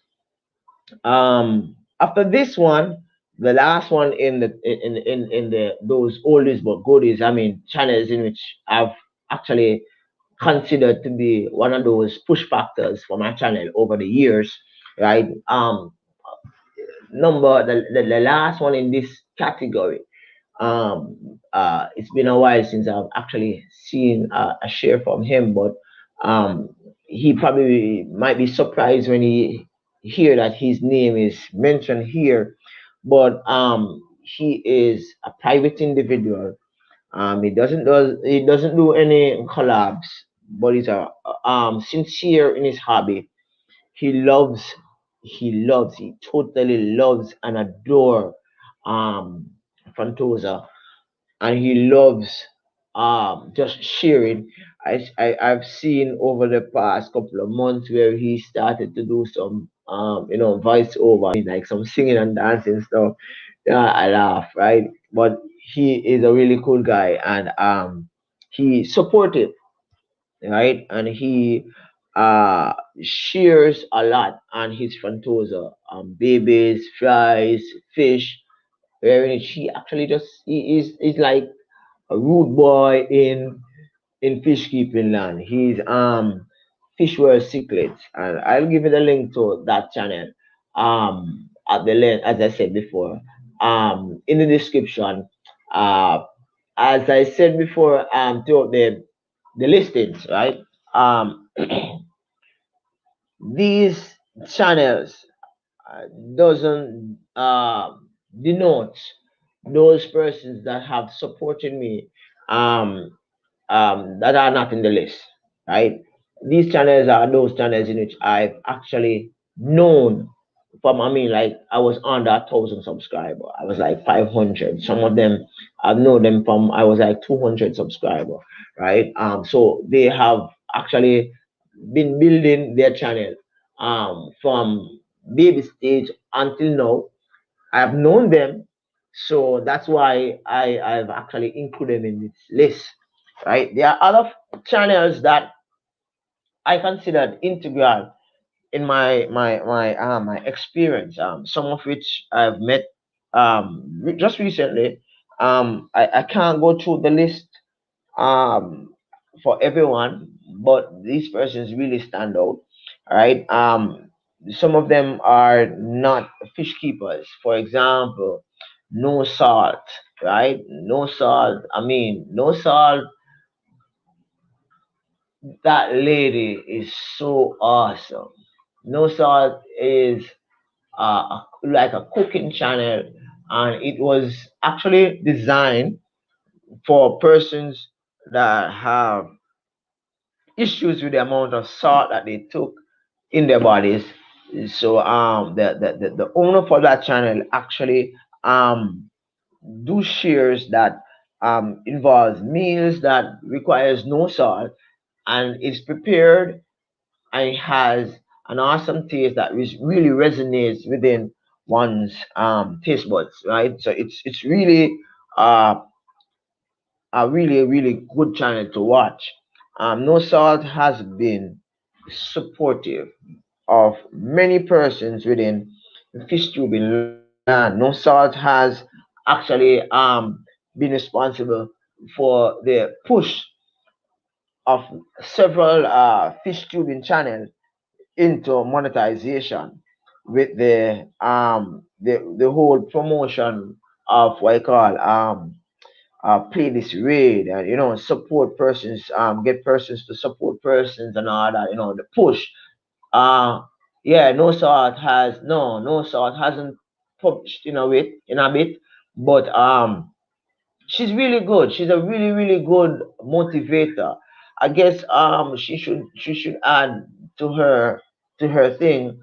one, the last one in the those oldies but goodies, I mean channels in which I've actually considered to be one of those push factors for my channel over the years, right? The last one in this category. It's been a while since I've actually seen a share from him, but um, he probably might be surprised when he hear that his name is mentioned here. But he is a private individual. He doesn't do any collabs, but he's a sincere in his hobby. He loves, he totally loves and adore um Fantosa, and he loves just sharing. I've seen over the past couple of months where he started to do some voice over, like some singing and dancing stuff. Yeah, I laugh, right? But he is a really cool guy, and he's supportive, right? And he shares a lot on his Fantosa, babies, fries, fish, wherein he actually just he's like a rude boy in fish keeping land. He's Fish World Secrets, and I'll give you the link to that channel at the link, as I said before, in the description. Uh, as I said before, to the listings, right? Um, these channels doesn't denote those persons that have supported me um, that are not in the list, right? These channels are those channels in which I've actually known from, I mean, like I was under 1,000 subscriber. I was like 500. Some of them, I've known them from, I was like 200 subscriber, right? So they have actually been building their channel from baby stage until now. I've known them, so that's why I've actually included them in this list, right? There are other channels that I considered integral in my experience. Some of which I've met just recently. I can't go through the list um for everyone, but these persons really stand out, right? Some of them are not fish keepers. For example, no salt, right? No salt. I mean, no salt. That lady is so awesome. No salt is like a cooking channel, and it was actually designed for persons that have issues with the amount of salt that they took in their bodies. So the owner for that channel actually do shares that involves meals that requires no salt, and it's prepared and it has an awesome taste that really resonates within one's taste buds, right? So it's really uh, a really good channel to watch. No Salt has been supportive of many persons within the fish tubing land. No Salt has actually been responsible for the push of several fish tubing channels into monetization with the whole promotion of what I call play this raid, and support persons, get persons to support persons and all that, the push. uh yeah, no salt hasn't published in a bit, but she's really good. She's a really good motivator. I guess she should add to her thing,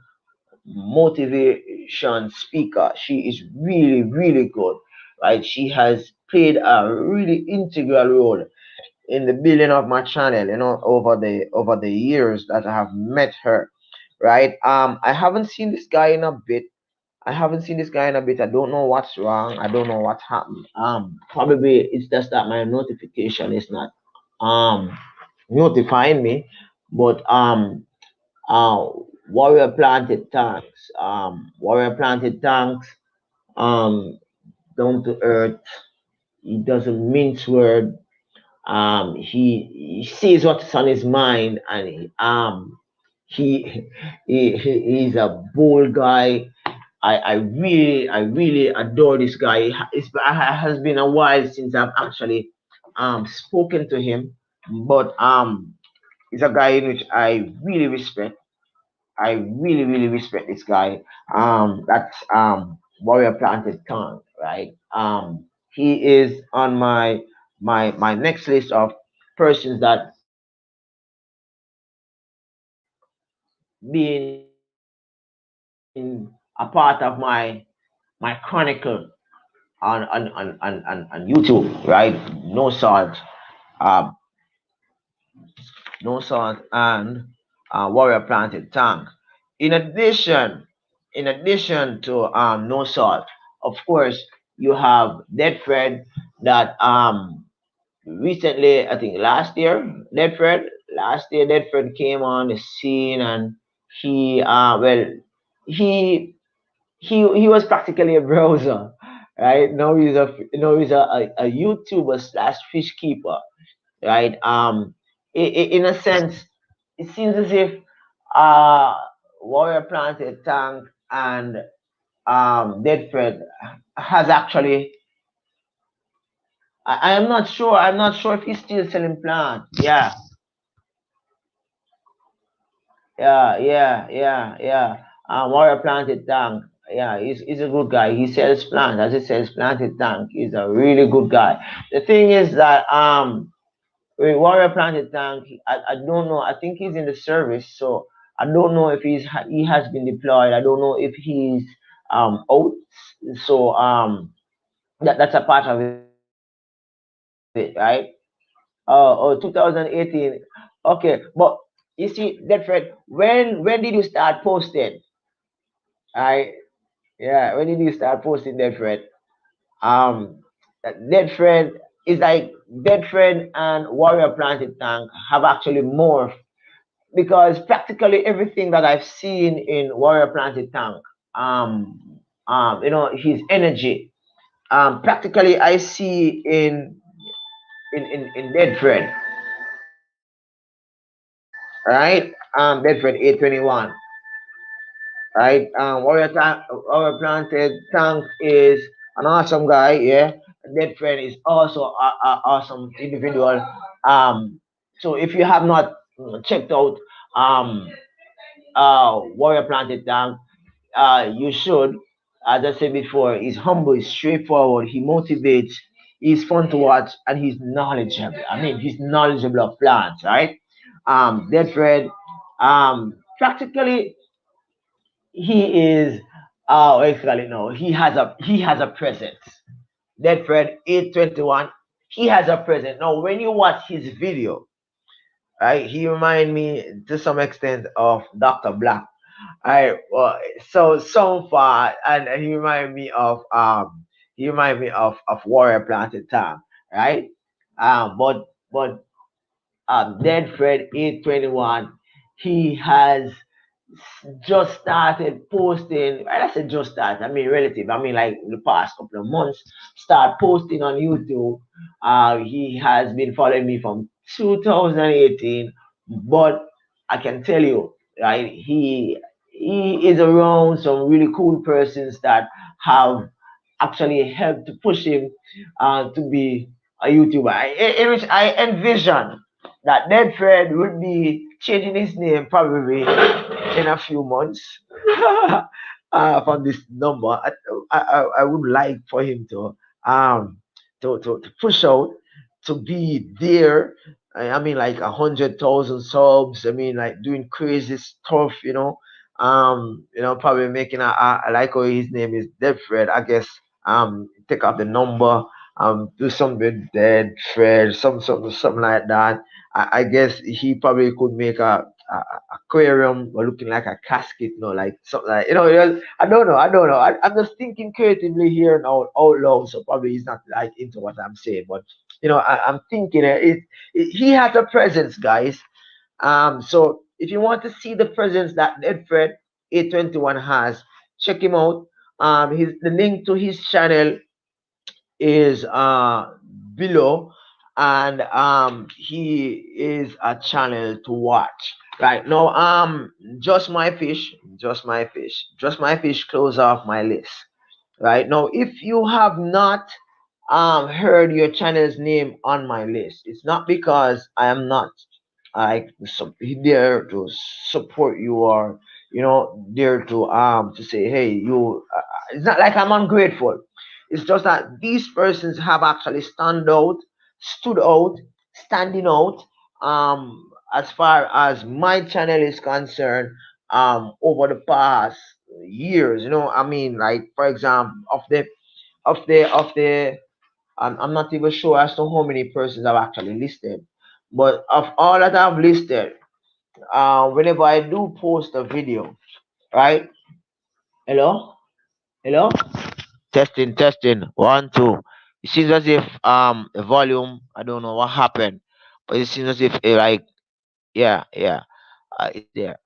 motivation speaker. She is really good, right? She has played a really integral role in the building of my channel, over the years that I have met her, right? I haven't seen this guy in a bit. I don't know what's wrong. I don't know what happened. Probably it's just that my notification is not um notifying me. But uh, warrior planted tanks, um, down to earth. He doesn't mince word. He sees what's on his mind, and he, he's a bold guy. I really adore this guy. It has been a while since I've actually spoken to him, but he's a guy in which I really respect. I really, really respect this guy. That's Warrior Planted Tongue, right? He is on my next list of persons that being a part of my chronicle on YouTube, right? No salt, uh, no salt, and Warrior Planted Tongue. In addition, to no salt, of course, you have Dead Fred that recently, I think Dead Fred came on the scene, and he he he was practically a browser, right? Now he's a YouTuber slash fish keeper, right? In a sense, it seems as if uh Warrior Planted Tank and Deadfred has actually. I am not sure. I'm not sure if he's still selling plants. Yeah, yeah. Warrior Planted Tank. Yeah, he's a good guy. He sells plants. As he sells planted tank, he's a really good guy. The thing is that with Warrior Planted Tank, I don't know. I think he's in the service, so I don't know if he has been deployed. I don't know if he's out. So that's a part of it, right? Oh, 2018. Okay, but you see, Deadfred, when did you start posting? I Yeah, when did you start posting, Deadfred? Um, Deadfred is like Deadfred and Warrior Planted Tank have actually morphed, because practically everything that I've seen in Warrior Planted Tank, his energy, practically I see in Deadfred, right? Deadfred 821, right? Warrior Planted Tank is an awesome guy, yeah. Deadfred is also a awesome individual. So if you have not checked out um Warrior Planted Tank, you should. As I said before, he's humble, he's straightforward, he motivates, he's fun to watch, and he's knowledgeable. I mean, he's knowledgeable of plants, right? Dead Fred, practically he is. Actually, no, he has a presence. Dead Fred 821, he has a presence. Now, when you watch his video, right, he remind me to some extent of Dr. Black. I so far, and he remind me of Warrior Planted Time, right? But Dead Fred 821, he has just started posting. Right, I said just started. I mean relative. I mean like in the past couple of months. Start posting on YouTube. He has been following me from 2018, but I can tell you, right? He is around some really cool persons that have actually helped to push him to be a YouTuber. In which I envision that Dead Fred would be changing his name probably in a few months from this number. I would like for him um to push out to be there. I mean, like 100,000 subs. I mean, like doing crazy stuff. Probably making I like how his name is Dead Fred. I guess take up the number. do something dead, Fred, something like that. I guess he probably could make a aquarium or looking like a casket, like something like I don't know. I'm just thinking creatively here and out loud, so probably he's not like into what I'm saying, but I'm thinking he has a presence, guys. So if you want to see the presence that Dead Fred 821 has, check him out. The link to his channel is below, and he is a channel to watch right now. Just my fish close off my list right now. If you have not heard your channel's name on my list, it's not because I am not like there to support you, or there to say, hey, you it's not like I'm ungrateful. It's just that these persons have actually stood out, standing out, as far as my channel is concerned, over the past years. I mean, like, for example, of the I'm not even sure as to how many persons I've actually listed, but of all that I've listed, whenever I do post a video, right? Hello, hello, testing, 1 2. It seems as if the volume, I don't know what happened, but it seems as if like, yeah, it's there.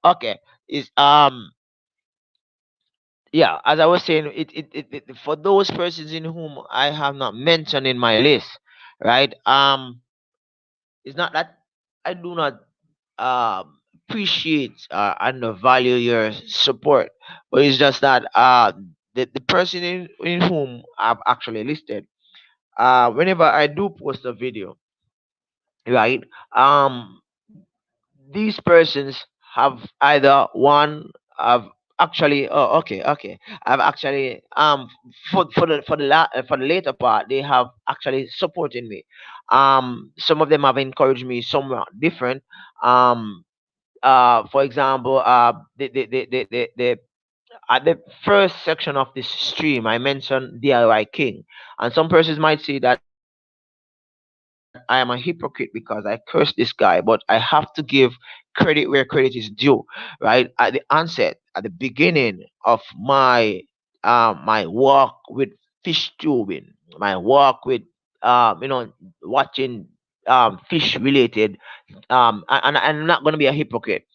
Okay, it's yeah, as I was saying, it for those persons in whom I have not mentioned in my list, right? It's not that I do not appreciate and value your support, but it's just that the person in whom I've actually listed, whenever I do post a video, right? These persons have either one have actually, oh, okay, I've actually for the later part, they have actually supported me. Some of them have encouraged me somewhat different. um for example, the at the first section of this stream, I mentioned DIY King, and some persons might say that I am a hypocrite because I curse this guy, but I have to give credit where credit is due. Right at the onset, at the beginning of my walk with fish tubing, my walk with watching fish related, and I'm not going to be a hypocrite,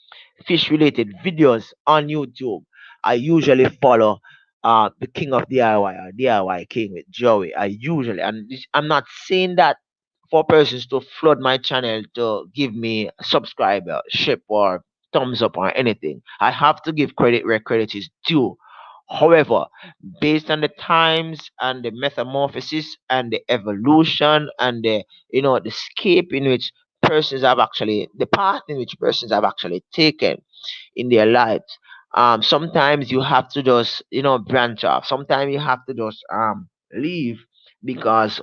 fish related videos on YouTube. I usually follow the King of DIY, or DIY King with Joey. I'm not saying that for persons to flood my channel to give me a subscribership or thumbs up or anything. I have to give credit where credit is due. However, based on the times and the metamorphosis and the evolution and the scape in which persons have actually, the path in which persons have actually taken in their lives, sometimes you have to just branch off. Sometimes you have to just leave, because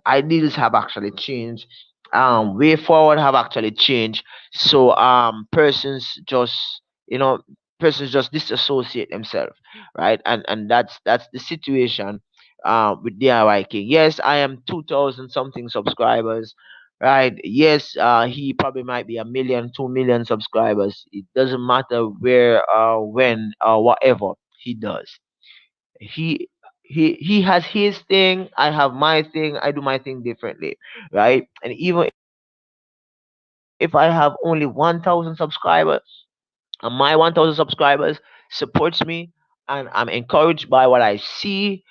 ideals have actually changed, way forward have actually changed. So you know persons just disassociate themselves, right? And that's the situation with DIY King. Yes, I am 2,000 something subscribers, right? Yes, he probably might be a million, 2 million subscribers. It doesn't matter where, when, or whatever he does. He he has his thing. I have my thing. I do my thing differently, right? And even if I have only 1,000 subscribers, and my 1,000 subscribers supports me, and I'm encouraged by what I see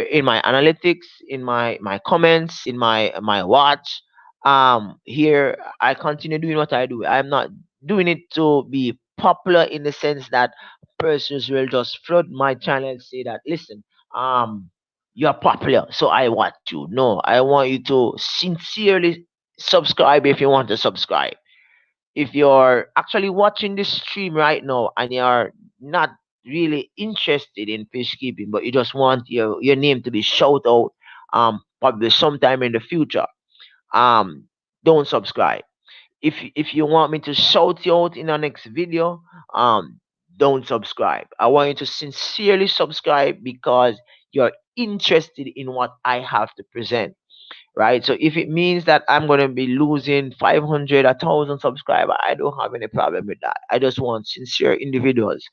in my analytics, in my comments, in my watch. Here I continue doing what I do. I'm not doing it to be popular, in the sense that persons will just flood my channel and say that, listen, um you're popular, so I want you. No, I want you to sincerely subscribe if you want to subscribe. If you're actually watching this stream right now and you're not really interested in fish keeping, but you just want your name to be shout out, probably sometime in the future, um don't subscribe. If you want me to shout you out in the next video, don't subscribe. I want you to sincerely subscribe, because you're interested in what I have to present, right? So if it means that I'm going to be losing 500, 1,000 subscribers, I don't have any problem with that. I just want sincere individuals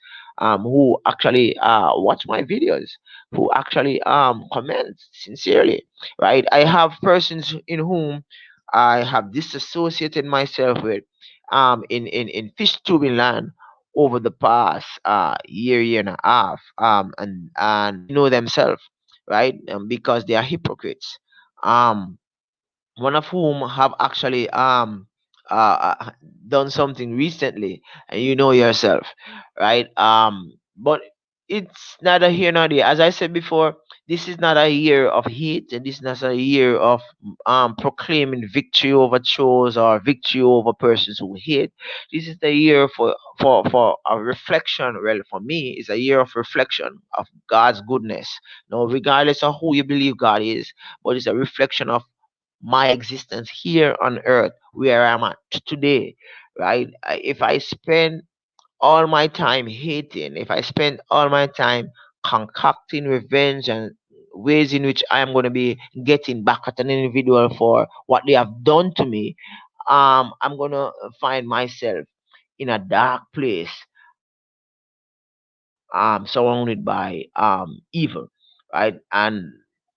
who actually watch my videos, who actually comment sincerely, right? I have persons in whom I have disassociated myself with in fish tubing land over the past year and a half, and they know themselves, right? Because they are hypocrites. um one of whom have actually done something recently, and you know yourself, right? But it's neither here nor there. As I said before, this is not a year of hate, and this is not a year of proclaiming victory over chores or victory over persons who hate. This is the year for a reflection. Well, for me, it's a year of reflection of God's goodness. No, regardless of who you believe God is, but it's a reflection of my existence here on earth where I'm at today, right? If I spend all my time hating, if I spend all my time concocting revenge and ways in which I am going to be getting back at an individual for what they have done to me, I'm going to find myself in a dark place, surrounded by evil, right? And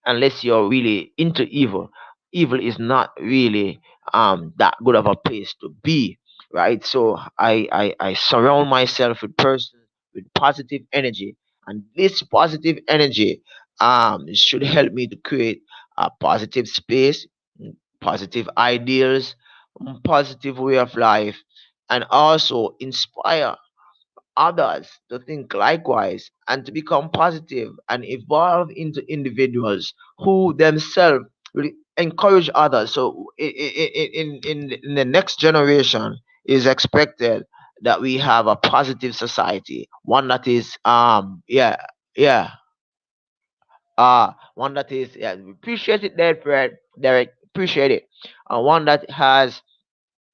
unless you're really into evil, evil is not really that good of a place to be, right? So I surround myself with persons with positive energy, and this positive energy should help me to create a positive space, positive ideals, positive way of life, and also inspire others to think likewise and to become positive and evolve into individuals who themselves will encourage others. So in the next generation is expected that we have a positive society, one that is yeah one that is, yeah, appreciate it there, Fred, Derek, appreciate it. One that has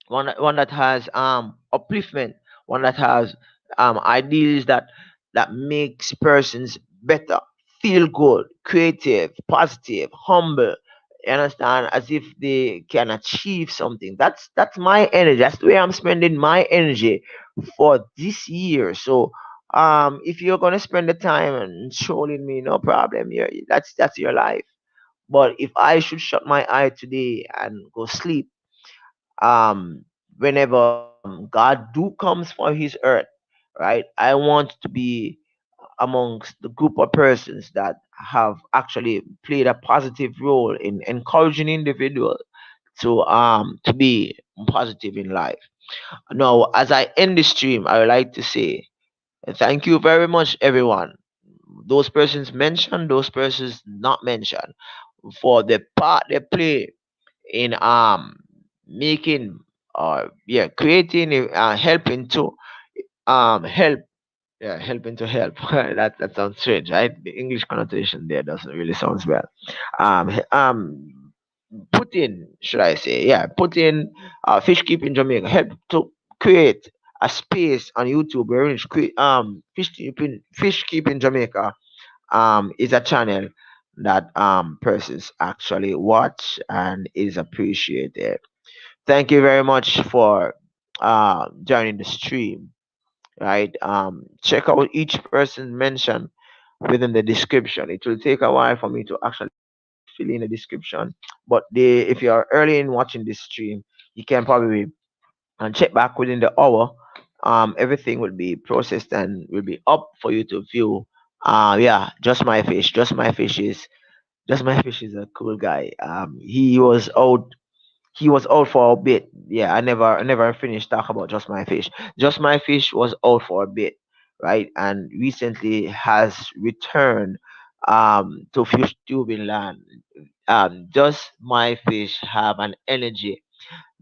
one that has upliftment, one that has ideas that makes persons better, feel good, creative, positive, humble. You understand? As if they can achieve something. That's my energy. That's the way I'm spending my energy for this year. So if you're gonna spend the time and trolling me, no problem. That's your life. But if I should shut my eye today and go sleep, um whenever God do comes for his earth, right? I want to be amongst the group of persons that have actually played a positive role in encouraging individuals to be positive in life. Now, as I end the stream, I would like to say thank you very much, everyone. Those persons mentioned, those persons not mentioned, for the part they play in making or creating helping to help, helping to help. That sounds strange, right? The English connotation there doesn't really sound well. Put in, should I say, put in fish keeping Jamaica, help to create a space on YouTube where it's create fish keeping Jamaica is a channel that persons actually watch and is appreciated. Thank you very much for joining the stream. Right? Check out each person mentioned within the description. It will take a while for me to actually fill in the description, but if you are early in watching this stream, you can probably check back within the hour. Everything will be processed and will be up for you to view. Just my fish. Just my fish is a cool guy. He was out for a bit. Yeah, I never finished talk about just my fish. Just my fish was out for a bit, right? And recently has returned to fish tubing land. Just my fish have an energy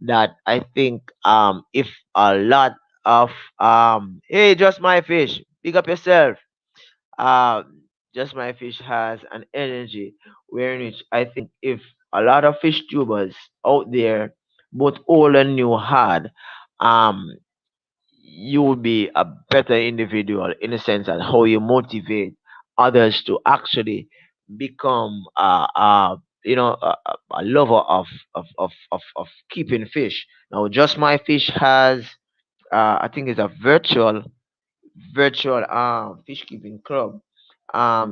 that I think if a lot of hey, just my fish, pick up yourself. Just my fish has an energy where in which I think if a lot of fish tubers out there, both old and new, had, um, you will be a better individual in the sense that how you motivate others to actually become a lover of keeping fish. Now, Just My Fish has I think it's a virtual fish keeping club.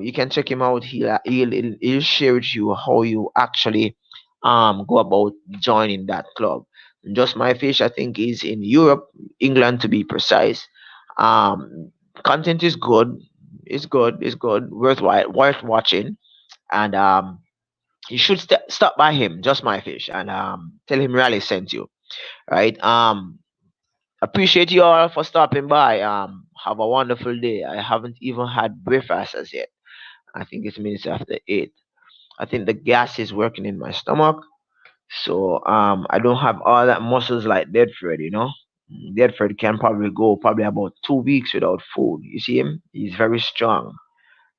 You can check him out. He'll share with you how you actually go about joining that club. Just My Fish, I think, is in Europe, England to be precise. Um, Content is good. It's good. Worth watching. And you should stop by him, Just My Fish, and tell him Raleigh sent you. Right. Appreciate you all for stopping by. Have a wonderful day. I haven't even had breakfast as yet. I think it's minutes after 8. I think the gas is working in my stomach. So I don't have all that muscles like Deadford, you know. Deadford can probably go probably about 2 weeks without food. You see him? He's very strong.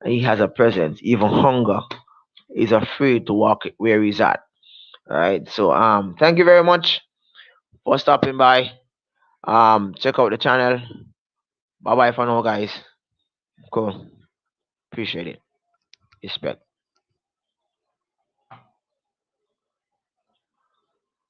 And he has a presence, even hunger. He's afraid to walk where he's at. Right. So thank you very much for stopping by. Check out the channel. Bye bye for now, guys. Cool. Appreciate it. Respect.